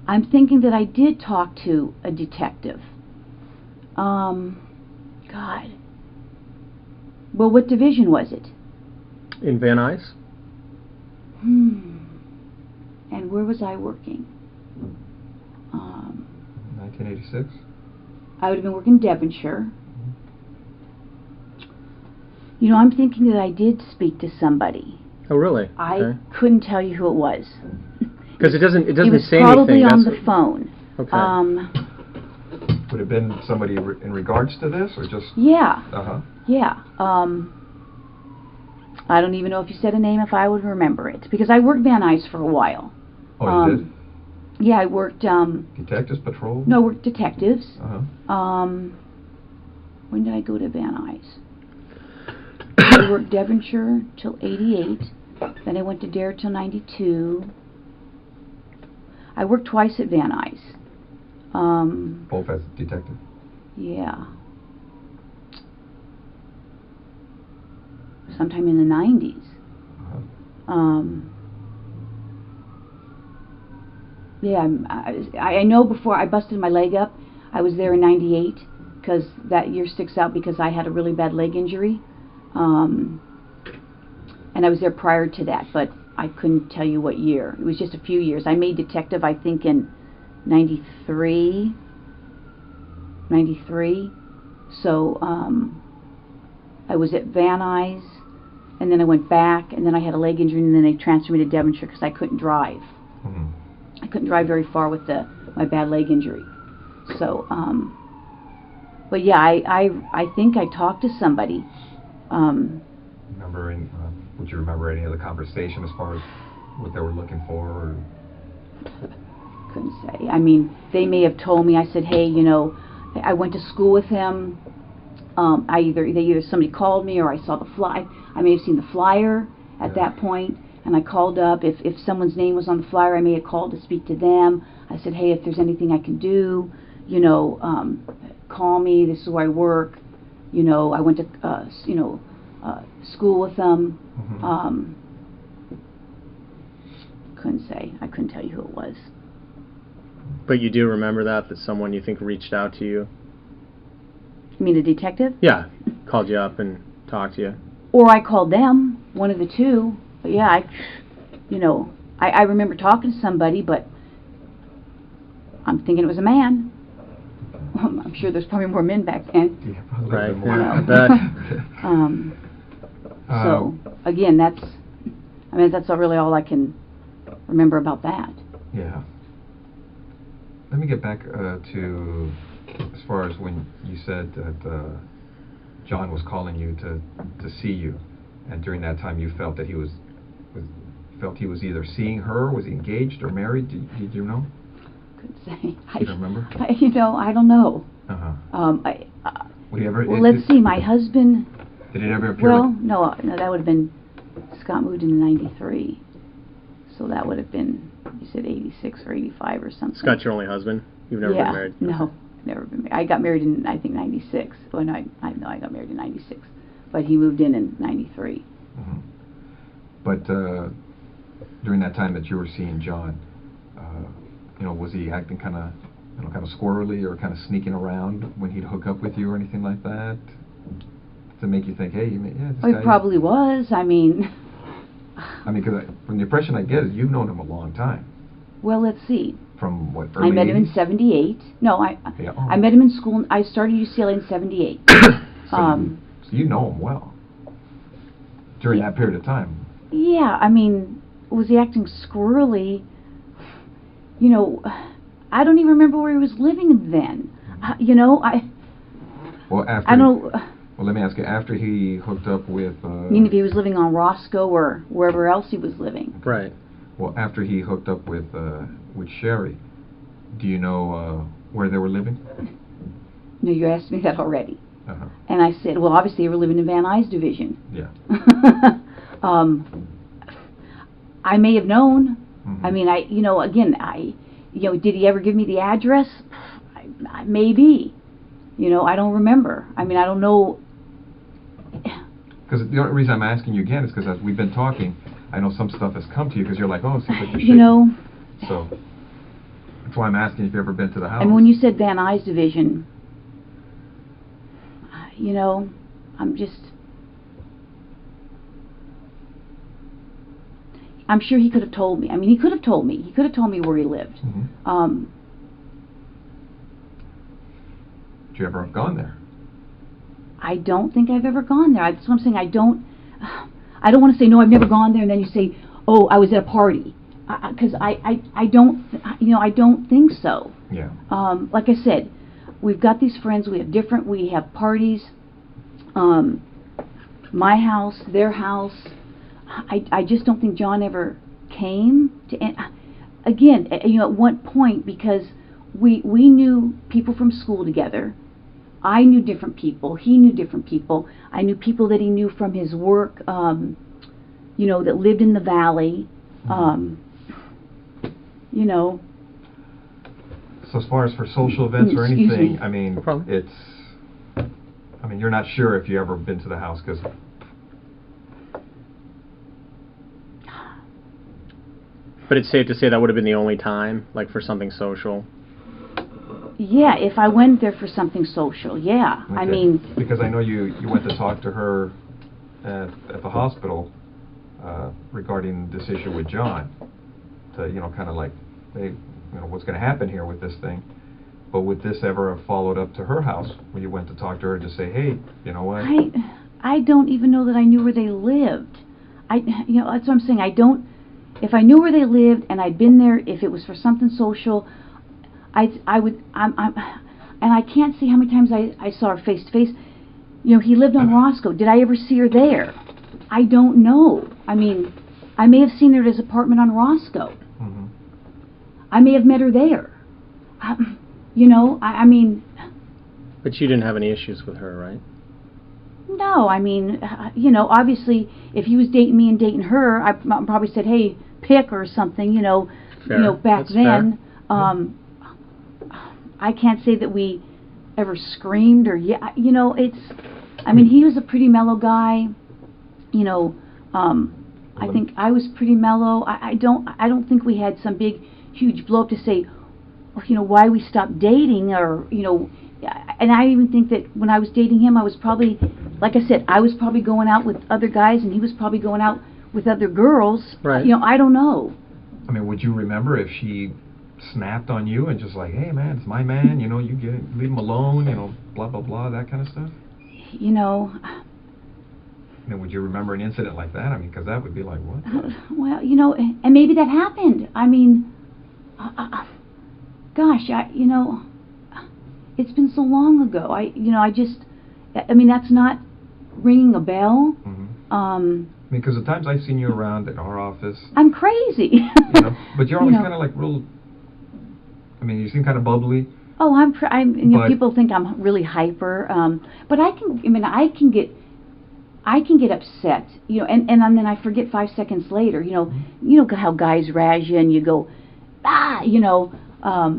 I'm thinking that I did talk to a detective. God. Well, what division was it? In Van Nuys? And where was I working? 1986? I would have been working in Devonshire. You know, I'm thinking that I did speak to somebody. Oh, really? I couldn't tell you who it was. Because it doesn't say anything. He was probably on the phone. Okay. Would it have been somebody in regards to this, or just... Yeah. Uh-huh. Yeah. I don't even know if you said a name, if I would remember it. Because I worked Van Nuys for a while. Oh, you did? Yeah, I worked... Detectives patrol? No, I worked detectives. Uh-huh. When did I go to Van Nuys? I worked Devonshire till 88. Then I went to Dare till 92. I worked twice at Van Nuys. Both as a detective? Yeah. Sometime in the 90s. Uh-huh. Yeah, I know before I busted my leg up, I was there in '98, because that year sticks out because I had a really bad leg injury. And I was there prior to that, but I couldn't tell you what year. It was just a few years. I made detective, I think, in '93. So I was at Van Nuys, and then I went back, and then I had a leg injury, and then they transferred me to Devonshire because I couldn't drive. I couldn't drive very far with my bad leg injury. So, but yeah, I think I talked to somebody. Would you remember any of the conversation as far as what they were looking for? Or? Couldn't say. I mean, they may have told me. I said, hey, you know, I went to school with him. Either somebody called me or I saw the I may have seen the flyer at that point, and I called up. If someone's name was on the flyer, I may have called to speak to them. I said, hey, if there's anything I can do, you know, call me. This is where I work. You know, I went to school with them. Couldn't say. I couldn't tell you who it was. But you do remember that someone you think reached out to you? You mean a detective? Yeah, called you up and talked to you. Or I called them, one of the two. But yeah, I remember talking to somebody, but I'm thinking it was a man. I'm sure there's probably more men back then. Yeah, probably right. more. Yeah, I bet. So again, that's really all I can remember about that. Yeah. Let me get back to as far as when you said that John was calling you to see you, and during that time you felt that he was either seeing her, was he engaged or married? Did you know? Couldn't say. You don't remember? I don't know. Would he ever? Well, let's see. My husband. Did it ever appear? Well, no, that would have been. Scott moved in '93, so that would have been. You said '86 or '85 or something. Scott's your only husband? You've never been married? No, never been married. I got married in, I think, '96. Well, no, I got married in '96, but he moved in '93. But during that time that you were seeing John, was he acting kind of squirrely or kind of sneaking around when he'd hook up with you or anything like that, to make you think, hey, this guy? He probably was. I mean, because from the impression I get is you've known him a long time. Well, let's see. From what, early I met him in 80s? '78. No, I met him in school. I started UCLA in '78. So you know him well during that period of time. Yeah, I mean, was he acting squirrely? I don't even remember where he was living then. Well, after. I don't. Well, let me ask you. After he hooked up with. I mean, if he was living on Roscoe or wherever else he was living. Right. Well, after he hooked up with Sherri, do you know where they were living? No, you asked me that already. And I said, well, obviously they were living in Van Nuys division. Yeah. I may have known. I mean, did he ever give me the address? Maybe. I don't remember. I mean, I don't know. Because the only reason I'm asking you again is because as we've been talking, I know some stuff has come to you because you're like, oh, it seems like you're shaking. So that's why I'm asking if you've ever been to the house. And when you said Van Nuys division, I'm sure he could have told me. I mean, he could have told me. He could have told me where he lived. Did you ever have gone there? I don't think I've ever gone there. That's what I'm saying. I don't want to say, no, I've never gone there, and then you say, oh, I was at a party. Because I don't think so. Yeah. Like I said, we've got these friends. We have parties. My house, their house. I just don't think John ever came to. Again, at one point, because we knew people from school together. I knew different people. He knew different people. I knew people that he knew from his work. That lived in the valley. So as far as for social events or anything, me. I mean, no problem. You're not sure if you ever been to the house because. But it's safe to say that would have been the only time, like for something social. Yeah, if I went there for something social, yeah. Okay. I mean... Because I know you went to talk to her at the hospital regarding this issue with John, to, you know, kind of like, hey, you know, what's going to happen here with this thing? But would this ever have followed up to her house when you went to talk to her to say, hey, you know what? I don't even know that I knew where they lived. You know, that's what I'm saying. I don't... If I knew where they lived and I'd been there, if it was for something social, I would... and I can't see how many times I saw her face to face. You know, he lived on Roscoe. Did I ever see her there? I don't know. I mean, I may have seen her at his apartment on Roscoe. Mm-hmm. I may have met her there. You know, I mean... But you didn't have any issues with her, right? No, I mean, you know, obviously, if he was dating me and dating her, I probably said, hey, pick or something, you know. Fair. You know, back That's then. fair. I can't say that we ever screamed or, you know, it's... I mean, he was a pretty mellow guy, you know. I think I was pretty mellow. I don't think we had some big, huge blow up to say, you know, why we stopped dating, or, you know, and I even think that when I was dating him, I was probably, like I said, I was probably going out with other guys, and he was probably going out with other girls. Right. You know, I don't know. I mean, would you remember if she snapped on you and just like, hey, man, it's my man, you know, you leave him alone, you know, blah, blah, blah, that kind of stuff? You know... I mean, would you remember an incident like that? I mean, because that would be like, what? Well, you know, and maybe that happened. I mean, gosh, you know, it's been so long ago. I mean, that's not ringing a bell. Mm-hmm. I mean, because the times I've seen you around at our office, I'm crazy. you know, but you're always You know. kind of like real. I mean, you seem kind of bubbly. Oh, you know, people think I'm really hyper. But I can get upset, you know, and then I forget 5 seconds later, you know. Mm-hmm. You know how guys razz you and you go, you know. I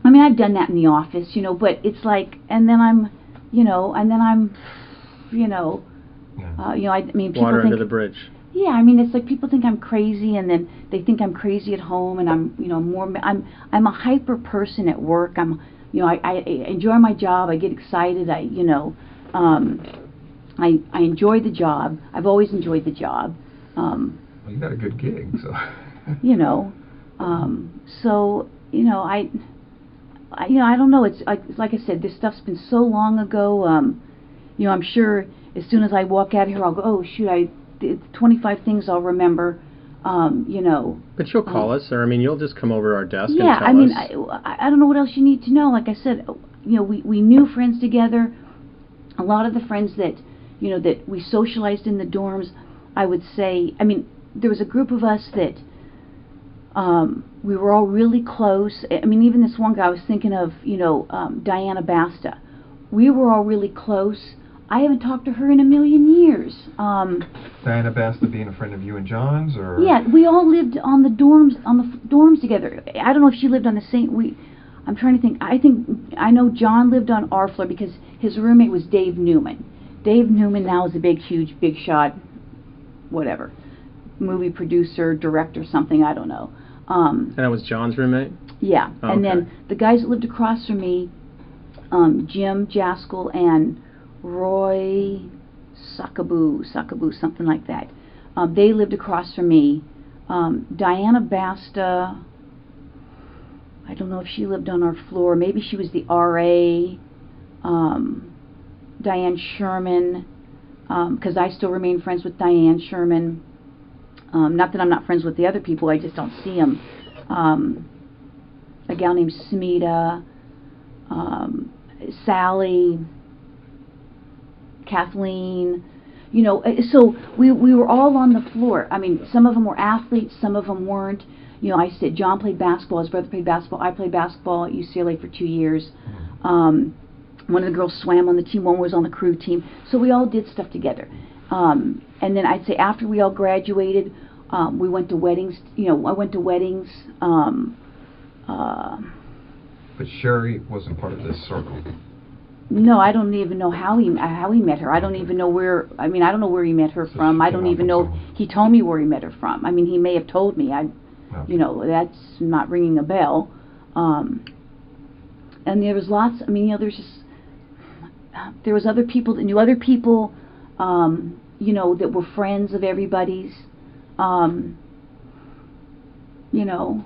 mean, I've done that in the office, you know, but it's like, and then I'm, you know, you know, I mean, people Water think, under the bridge. Yeah, I mean, it's like people think I'm crazy, and then they think I'm crazy at home, and I'm, you know, I'm a hyper person at work. You know, I enjoy my job. I get excited. you know, I enjoy the job. I've always enjoyed the job. Well, you got a good gig, so. You know, so, you know, I don't know. It's like I said, this stuff's been so long ago. You know, I'm sure as soon as I walk out of here, I'll go, oh shoot, I did 25 things I'll remember. You know. But you'll call us, or I mean, you'll just come over to our desk and yeah, tell I mean, us. I don't know what else you need to know. Like I said, you know, we knew friends together. A lot of the friends that, you know, that we socialized in the dorms, I would say, I mean, there was a group of us that we were all really close. I mean, even this one guy I was thinking of, you know, Diana Basta. We were all really close. I haven't talked to her in a million years. Diana Basta being a friend of you and John's, or? Yeah, we all lived on the dorms together. I don't know if she lived on the same. I'm trying to think. I know John lived on our floor because his roommate was Dave Newman. Dave Newman now is a big shot, whatever, movie producer, director, something. I don't know. And that was John's roommate? Yeah. Oh, and okay. then the guys that lived across from me, Jim Jaskell and Roy Sakaboo, something like that. They lived across from me. Diana Basta, I don't know if she lived on our floor. Maybe she was the RA. Diane Sherman, because I still remain friends with Diane Sherman. Not that I'm not friends with the other people, I just don't see them. A gal named Smita, Sally, Kathleen, you know, so we were all on the floor. I mean, some of them were athletes, some of them weren't. You know, I said John played basketball, his brother played basketball, I played basketball at UCLA for 2 years. One of the girls swam on the team, one was on the crew team, so we all did stuff together. And then I'd say after we all graduated, we went to weddings, you know, I went to weddings. But Sherri wasn't part of this circle. No, I don't even know how he met her. I don't even know where. I mean, I don't know where he met her from. I don't even know. He told me where he met her from. I mean, he may have told me. Okay. You know, that's not ringing a bell. And there was lots, I mean, you know, there was other people that knew other people, you know, that were friends of everybody's, you know,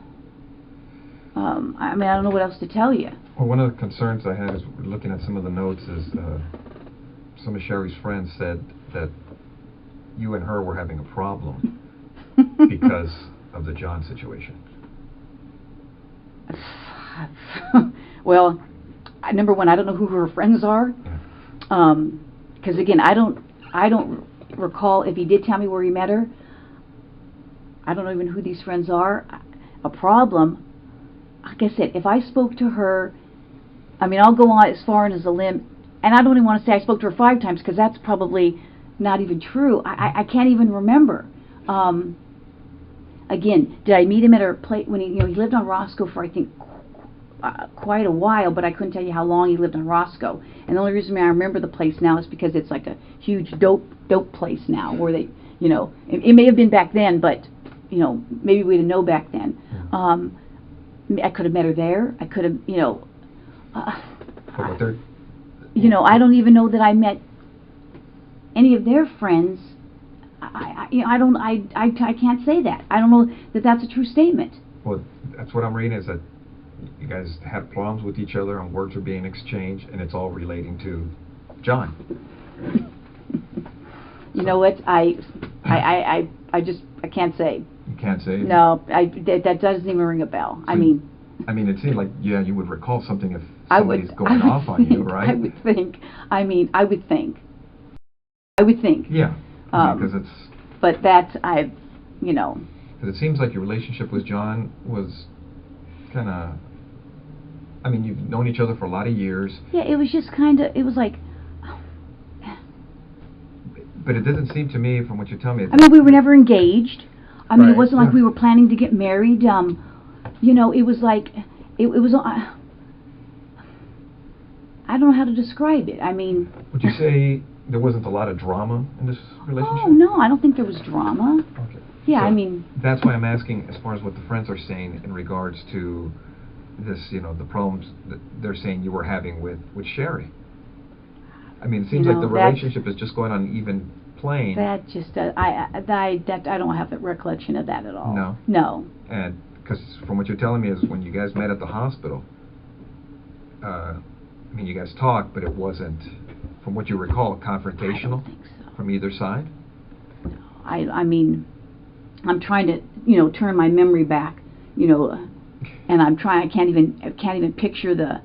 I mean, I don't know what else to tell you. Well, one of the concerns I had is looking at some of the notes is some of Sherri's friends said that you and her were having a problem because of the John situation. Well, number one, I don't know who her friends are, because again, I don't recall if he did tell me where he met her. I don't know even who these friends are. A problem, like I said, if I spoke to her, I mean, I'll go on as far as a limb, and I don't even want to say I spoke to her 5 times, because that's probably not even true. I can't even remember. Again, did I meet him at her place when he lived on Roscoe for, I think, quite a while, but I couldn't tell you how long he lived on Roscoe. And the only reason I remember the place now is because it's like a huge dope place now, where they, you know, it may have been back then, but, you know, maybe we didn't know back then. I could have met her there. I could have, you know, you know, I don't even know that I met any of their friends. You know, I can't say that. I don't know that that's a true statement. Well, that's what I'm reading, is that you guys had problems with each other and words are being exchanged, and it's all relating to John. You know what? I can't say. You can't say? No, that doesn't even ring a bell. So, I mean, it seemed like, yeah, you would recall something if somebody's going off on you, right? I would think. I would think. Yeah, because it's... But that's, you know... Because it seems like your relationship with John was kind of... I mean, you've known each other for a lot of years. Yeah, it was just kind of... It was like... But it doesn't seem to me, from what you're telling me... I mean, we were never engaged. I mean, Right. it wasn't like we were planning to get married. You know, it was like... It was... I don't know how to describe it. I mean... Would you say there wasn't a lot of drama in this relationship? Oh, no, I don't think there was drama. Okay. Yeah, So I mean... That's why I'm asking, as far as what the friends are saying in regards to this, you know, the problems that they're saying you were having with Sherri. I mean, it seems like the relationship is just going on an even plane. That just... I don't have the recollection of that at all. No? No. And, because from what you're telling me is when you guys met at the hospital, I mean, you guys talked, but it wasn't, from what you recall, confrontational? I don't think so. From either side? No. I mean, I'm trying to, you know, turn my memory back, you know, and I can't even picture the,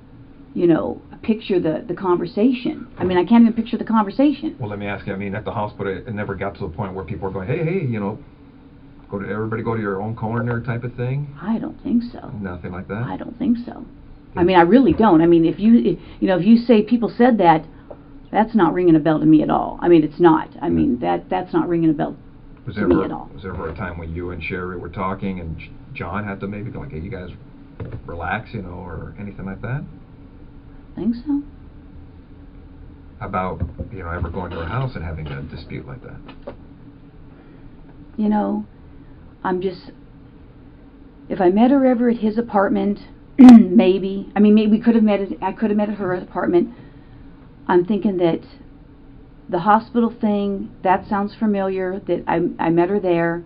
you know, the conversation. I mean, I can't even picture the conversation. Well, let me ask you, I mean, at the hospital, it never got to the point where people were going, hey, you know, everybody go to your own corner type of thing? I don't think so. Nothing like that? I don't think so. I mean, I really don't. I mean, if you say people said that, that's not ringing a bell to me at all. I mean, it's not. I mean, that's not ringing a bell to me at all. Was there ever a time when you and Sherri were talking and John had to maybe go like, hey, you guys relax, you know, or anything like that? I think so. About, you know, ever going to her house and having a dispute like that? You know, if I met her ever at his apartment, maybe. I mean, maybe I could have met at her apartment. I'm thinking that the hospital thing, that sounds familiar, that I met her there.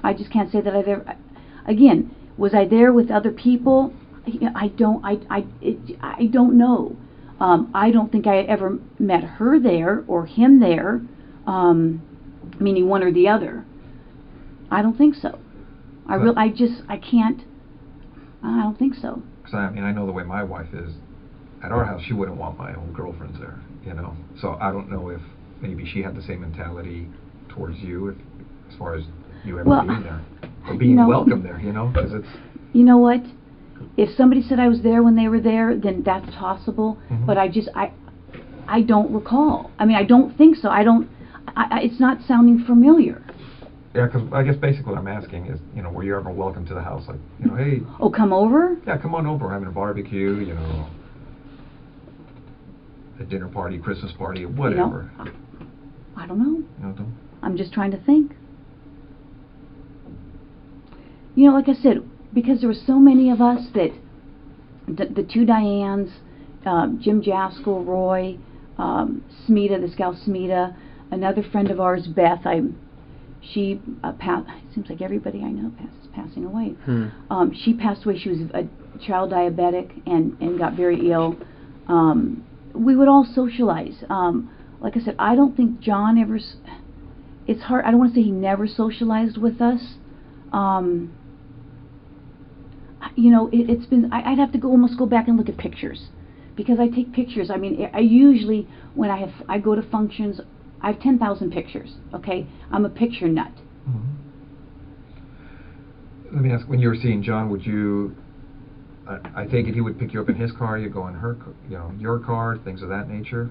I just can't say that I've ever... Again, was I there with other people? I don't know. I don't think I ever met her there or him there, meaning one or the other. I don't think so. I can't. I don't think so. Because I mean, I know the way my wife is. At our house, she wouldn't want my own girlfriends there, you know. So I don't know if maybe she had the same mentality towards you, as far as you ever being there or being welcome there, you know. Because it's. You know what? If somebody said I was there when they were there, then that's possible. Mm-hmm. But I don't recall. I mean, I don't think so. It's not sounding familiar. Yeah, because I guess basically what I'm asking is, you know, were you ever welcome to the house? Like, you know, hey... Oh, come over? Yeah, come on over. We're having a barbecue, you know, a dinner party, Christmas party, whatever. I don't know. You know, I'm just trying to think. You know, like I said, because there were so many of us that the two Dianes, Jim Jaskell, Roy, Smita, this gal Smita, another friend of ours, Beth. She it seems like everybody I know is passing away. She passed away. She was a child diabetic and got very ill. We would all socialize. Like I said, I don't think John ever. It's hard. I don't want to say he never socialized with us. You know, it's been. I'd have to almost go back and look at pictures, because I take pictures. I mean, I usually when I go to functions, I have 10,000 pictures. Okay, I'm a picture nut. Mm-hmm. Let me ask: when you were seeing John, would you? I take it he would pick you up in his car. You go in her, your car, things of that nature.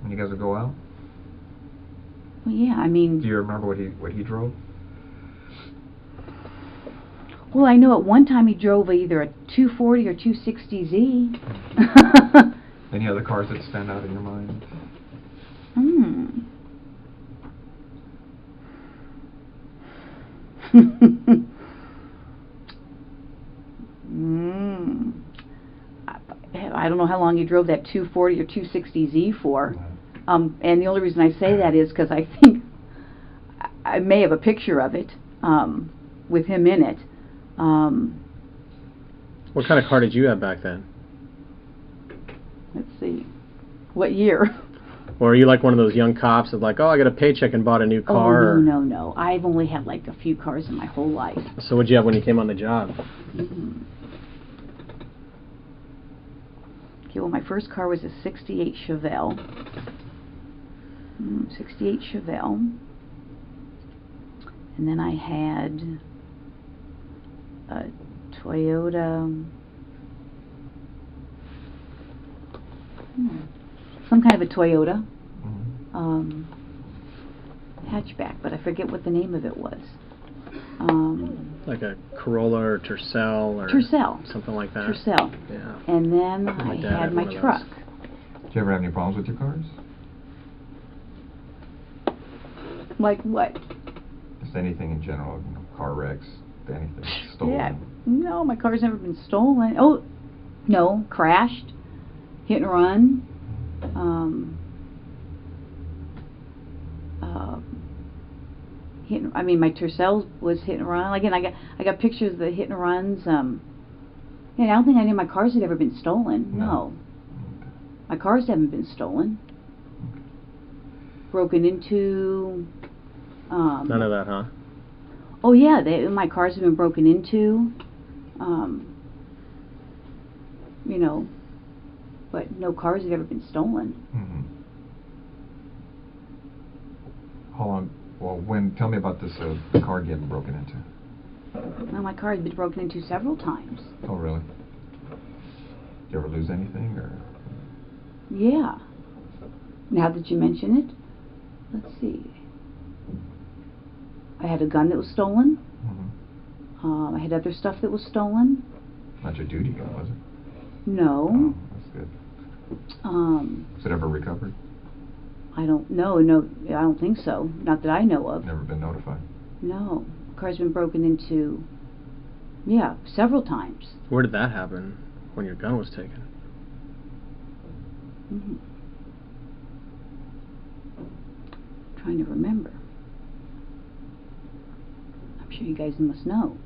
When you guys would go out. Well, yeah. I mean. Do you remember what he drove? Well, I know at one time he drove either a 240 or 260Z. Any other cars that stand out in your mind? I don't know how long he drove that 240 or 260Z for. And the only reason I say that is because I think I may have a picture of it with him in it. What kind of car did you have back then? Let's see. What year? Or are you like one of those young cops that like, oh, I got a paycheck and bought a new car? Oh, no. I've only had like a few cars in my whole life. So what'd you have when you came on the job? Okay, well, my first car was a 68 Chevelle. 68 Chevelle. And then I had a Toyota, some kind of a Toyota hatchback, but I forget what the name of it was. Like a Corolla or Tercel or something like that. Tercel. Yeah. And then I had my truck. Did you ever have any problems with your cars? Like what? Just anything in general, car wrecks, anything stolen. Yeah. No, my car's never been stolen. Oh, no, crashed, hit and run. My Tercel was hit and run. Again, I got pictures of the hit and runs. And I don't think any of my cars had ever been stolen. No. My cars haven't been stolen. Broken into. None of that, huh? Oh yeah, my cars have been broken into. But no cars have ever been stolen. How long? Well, tell me about this car getting broken into. Well, my car has been broken into several times. Oh, really? Did you ever lose anything, or? Yeah. Now that you mention it, let's see. I had a gun that was stolen. I had other stuff that was stolen. Not your duty gun, was it? No. Oh, that's good. Was it ever recovered? I don't know. No, I don't think so. Not that I know of. Never been notified? No. The car's been broken into, several times. Where did that happen? When your gun was taken? Trying to remember. I'm sure you guys must know.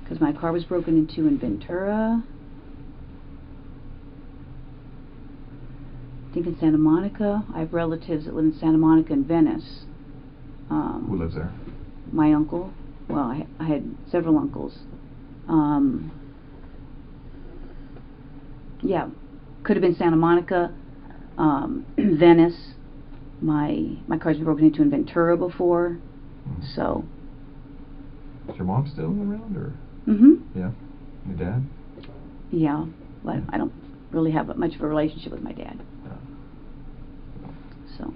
Because my car was broken into in Ventura. I think in Santa Monica. I have relatives that live in Santa Monica and Venice. Who lives there? My uncle. Well, I had several uncles. Could have been Santa Monica, Venice. My car's been broken into in Ventura before. So. Is your mom still around, or? Yeah. Your dad? Yeah, but I don't really have much of a relationship with my dad. So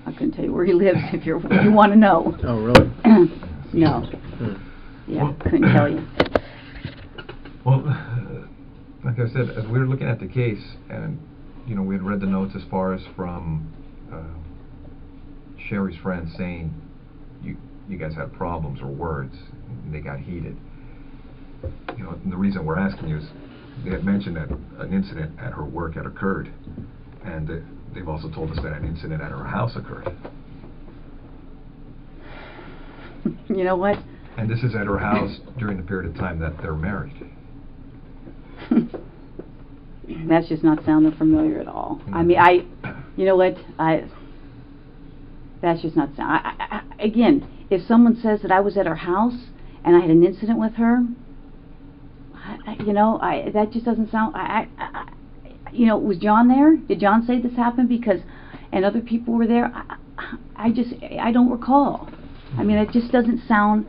I couldn't tell you where he lives if you want to know. Oh, really? No. Yeah, couldn't tell you. Well, like I said, as we were looking at the case, and we had read the notes as far as from Sherri's friend saying you guys had problems or words, and they got heated. You know, and the reason we're asking you is they had mentioned that an incident at her work had occurred, and they've also told us that an incident at her house occurred. You know what? And this is at her house during the period of time that they're married. That's just not sounding familiar at all. No. I mean, you know what? That's just not sound. Again, if someone says that I was at her house and I had an incident with her, that just doesn't sound. Was John there? Did John say this happened and other people were there? I don't recall. I mean, it just doesn't sound,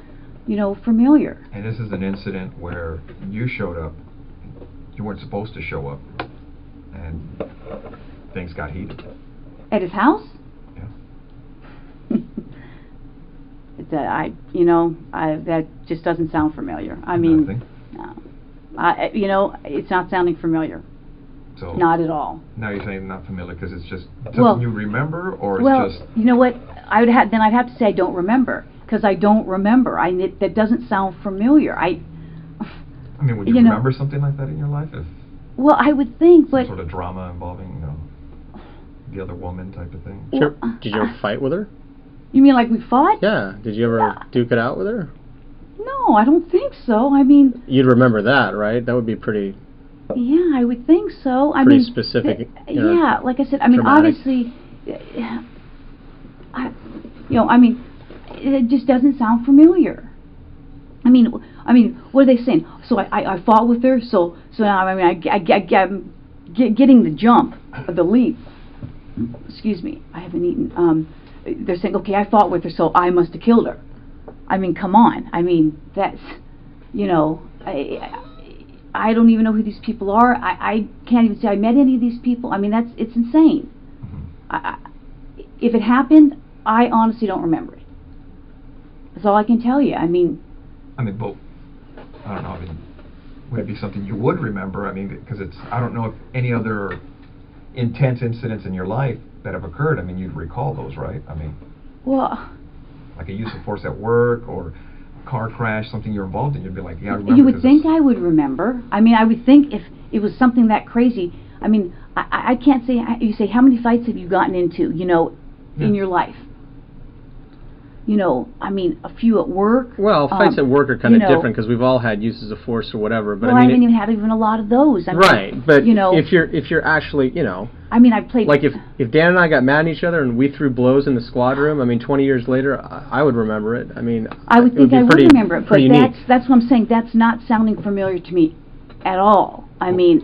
familiar. And this is an incident where you showed up. You weren't supposed to show up, and things got heated. At his house? Yeah. That just doesn't sound familiar. I mean, Nothing. No. It's not sounding familiar. So not at all. Now you're saying not familiar because it's just something you remember, or it's just. You know what? I'd have to say I don't remember, because I don't remember. That doesn't sound familiar. I mean, would you remember something like that in your life? Well, I would think, but some sort of drama involving, the other woman type of thing. Did you ever fight with her? You mean like we fought? Yeah. Did you ever duke it out with her? No, I don't think so. I mean. You'd remember that, right? That would be pretty. Yeah, I would think so. Pretty specific. Yeah, like I said, I mean, traumatic. Obviously, it just doesn't sound familiar. I mean, what are they saying? So I fought with her. So now I'm getting the jump, the leap. Excuse me, I haven't eaten. They're saying, okay, I fought with her, so I must have killed her. I mean, come on. I mean, that's, I don't even know who these people are. I can't even say I met any of these people. I mean, it's insane. Mm-hmm. If it happened, I honestly don't remember it. That's all I can tell you. But I don't know. Would it be something you would remember? Because I don't know if any other intense incidents in your life that have occurred, you'd recall those, right? Well, like a use of force at work or a car crash, something you're involved in, you'd be like, yeah, I remember. You would think I would remember. I would think if it was something that crazy. I can't say. You say, how many fights have you gotten into, in your life? A few at work. Well, fights at work are kind of different because we've all had uses of force or whatever. But I haven't even had a lot of those. Right, but if you're actually, I played. Like if Dan and I got mad at each other and we threw blows in the squad room, 20 years later, I would remember it. I would think I would remember it, but that's what I'm saying. That's not sounding familiar to me at all. Let me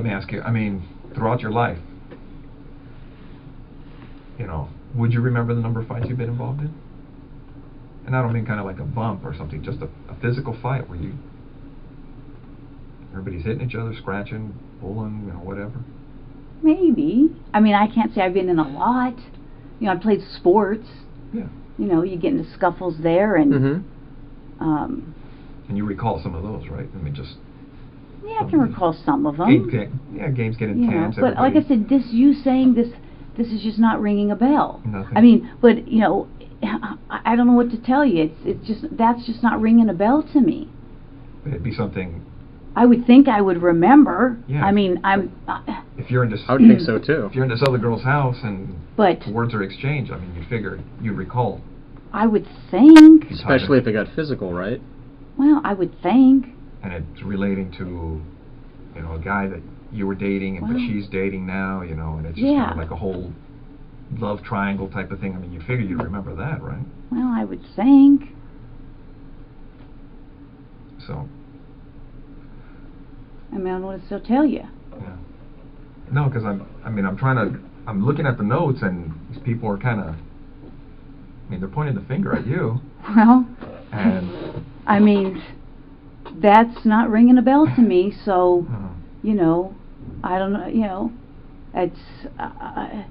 ask you. Throughout your life, would you remember the number of fights you've been involved in? And I don't mean kind of like a bump or something, just a physical fight where everybody's hitting each other, scratching, pulling, whatever. Maybe. I can't say I've been in a lot. I played sports. Yeah. You get into scuffles there, and. Mm-hmm. And you recall some of those, right? Yeah, I can recall some of them. Games get intense. But like I said, you saying this is just not ringing a bell. Nothing. But I don't know what to tell you. That's just not ringing a bell to me. It'd be something. I would think I would remember. Yeah. If you're in this, I would think so too. If you're in this other girl's house and but words are exchanged, you'd figure you'd recall. I would think. Especially if it got physical, right? Well, I would think. And it's relating to, a guy that you were dating, but she's dating now, and it's just kind of like a whole love triangle type of thing. You figure you'd remember that, right? Well, I would think. So. I don't know what to still tell you. Yeah. No, because I'm looking at the notes, and these people are kind of, they're pointing the finger at you. Well. And. That's not ringing a bell to me, so, I don't know, it's, I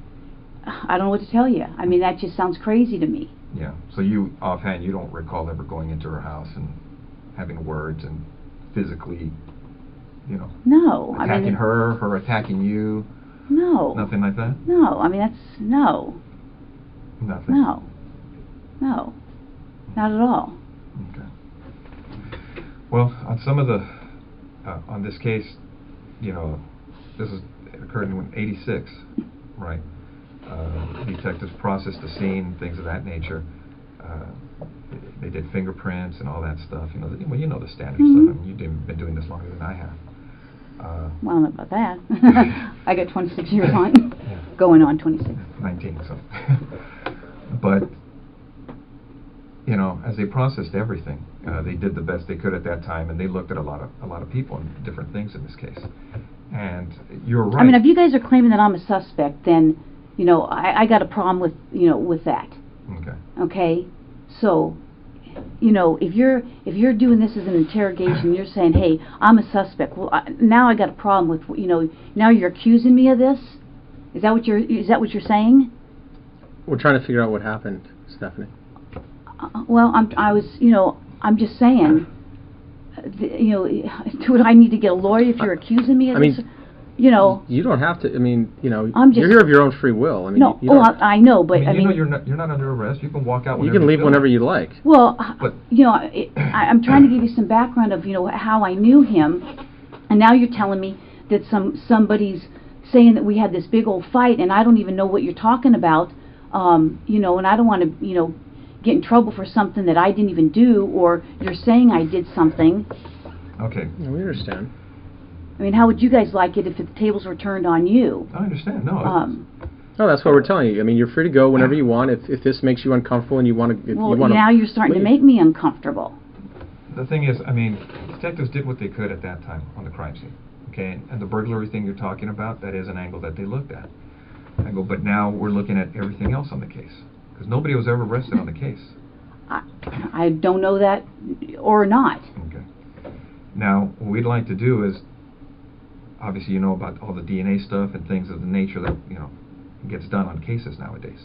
don't know what to tell you. That just sounds crazy to me. Yeah, so you, offhand, you don't recall ever going into her house and having words and physically, No. attacking her attacking you? No. Nothing like that? No, that's, no. Nothing? No. Not at all. Okay. Well, on some of the, on this case, you know, this occurred in '86, right? Detectives processed the scene, things of that nature. They did fingerprints and all that stuff. You know, well, you know the standard stuff. I mean, you've been doing this longer than I have. Well, not about that. I got 26 years on, going on 26. 19, so. But, you know, as they processed everything, they did the best they could at that time, and they looked at a lot of people and different things in this case. And you're right. I mean, if you guys are claiming that I'm a suspect, then, you know, I got a problem with, you know, with that. Okay. Okay? So, you know, if you're doing this as an interrogation, you're saying, hey, I'm a suspect. Well, now I got a problem with, you know, now you're accusing me of this? Is that what you're saying? We're trying to figure out what happened, Stephanie. Well, I'm just saying, you know, do I need to get a lawyer if you're accusing me of this? You know, you don't have to. I mean, you know, you're here of your own free will. I mean, no, you don't, I know, but I mean, you know, you're not under arrest. You can walk out. You can leave whenever you like. Well, but, you know, I'm trying to give you some background of, you know, how I knew him, and now you're telling me that somebody's saying that we had this big old fight, and I don't even know what you're talking about. You know, and I don't want to, you know, get in trouble for something that I didn't even do, or you're saying I did something. Okay. Yeah, we understand. I mean, how would you guys like it if the tables were turned on you? I understand. No. No, that's what we're telling you. I mean, you're free to go whenever you want. If this makes you uncomfortable and you want to, well, now you're starting to make me uncomfortable. The thing is, I mean, detectives did what they could at that time on the crime scene. Okay, and the burglary thing you're talking about, that is an angle that they looked at. I go, but now we're looking at everything else on the case, because nobody was ever arrested on the case. I don't know that or not. Okay. Now, what we'd like to do is, obviously you know about all the DNA stuff and things of the nature that, you know, gets done on cases nowadays.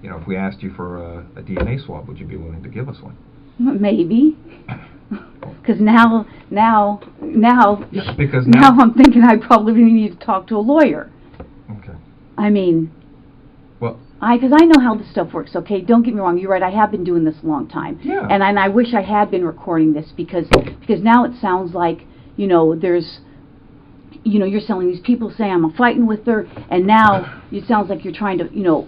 You know, if we asked you for a DNA swab, would you be willing to give us one? Maybe. Because now because now I'm thinking I probably need to talk to a lawyer. Okay. I mean, well, because I know how this stuff works. Okay, don't get me wrong. You're right. I have been doing this a long time. Yeah. And I wish I had been recording this because now it sounds like, you know, there's, you know, you're selling these people saying I'm fighting with her, and now it sounds like you're trying to, you know,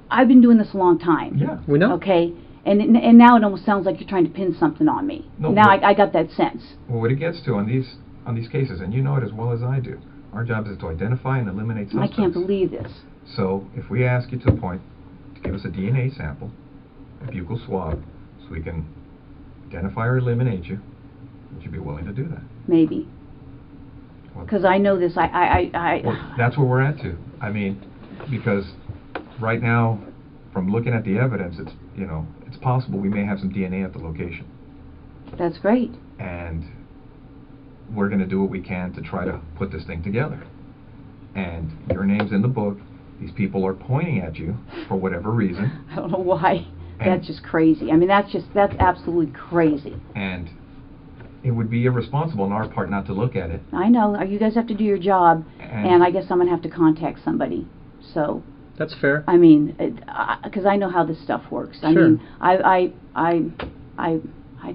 I've been doing this a long time. Yeah. We know. Okay. And now it almost sounds like you're trying to pin something on me. No, now I got that sense. Well, what it gets to on these cases, and you know it as well as I do, our job is to identify and eliminate suspects. I can't believe this. So if we ask you to the point to give us a DNA sample, a buccal swab, so we can identify or eliminate you, would you be willing to do that? Maybe. Because I know this. Well, that's where we're at too. I mean, because right now, from looking at the evidence, it's, you know, it's possible we may have some DNA at the location. That's great. And we're going to do what we can to try to put this thing together. And your name's in the book. These people are pointing at you for whatever reason. I don't know why. That's just crazy. I mean, that's absolutely crazy. And it would be irresponsible on our part not to look at it. I know. You guys have to do your job, and I guess I'm going to have to contact somebody. So. That's fair. I mean, because I know how this stuff works. I mean, I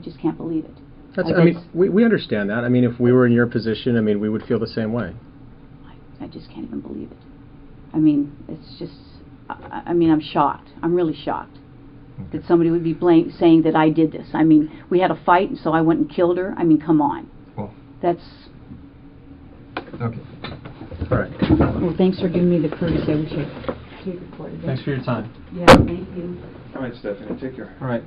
just can't believe it. I mean, we understand that. I mean, if we were in your position, I mean, we would feel the same way. I just can't even believe it. I mean, it's just, I mean, I'm shocked. I'm really shocked that somebody would be saying that I did this. I mean, we had a fight, and so I went and killed her. I mean, come on. Well, that's... Okay. All right. Well, thanks for giving me the courtesy. I wish I could record it. Thanks for your time. Yeah, thank you. All right, Stephanie, take care. All right.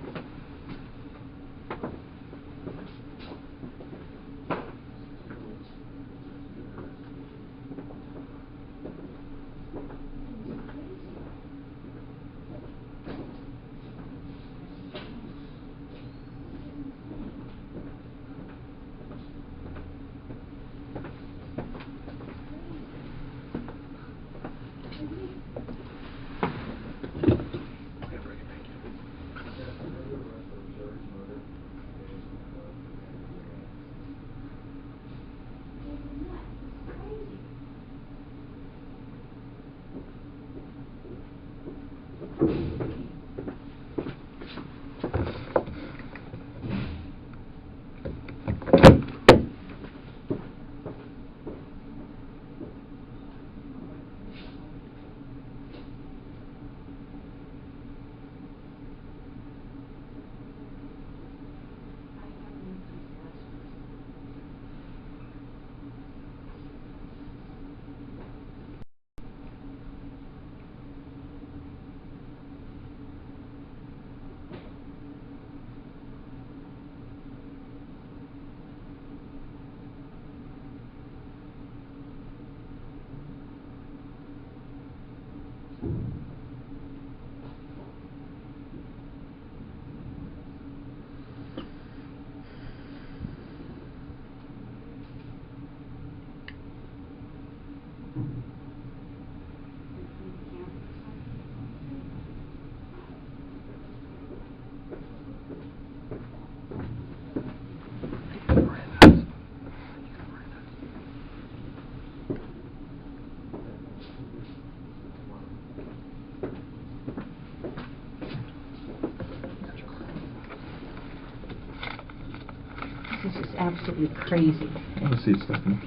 This is absolutely crazy. Have a seat, Stephanie.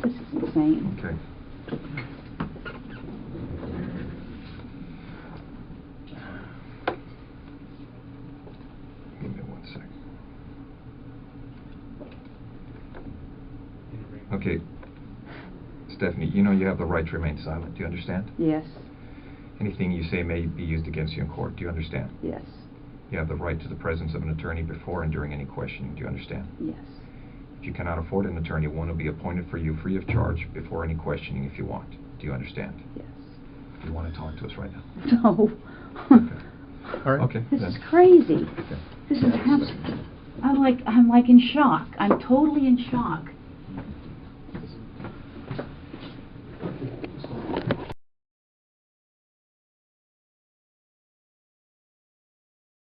This is insane. Okay. Give me 1 second. Okay. Stephanie, you know you have the right to remain silent. Do you understand? Yes. Anything you say may be used against you in court. Do you understand? Yes. You have the right to the presence of an attorney before and during any questioning. Do you understand? Yes. If you cannot afford an attorney, one will be appointed for you free of charge before any questioning if you want. Do you understand? Yes. Do you want to talk to us right now? No. Okay. All right. Okay. This then. is crazy. Okay. This is I'm like in shock. I'm totally in shock.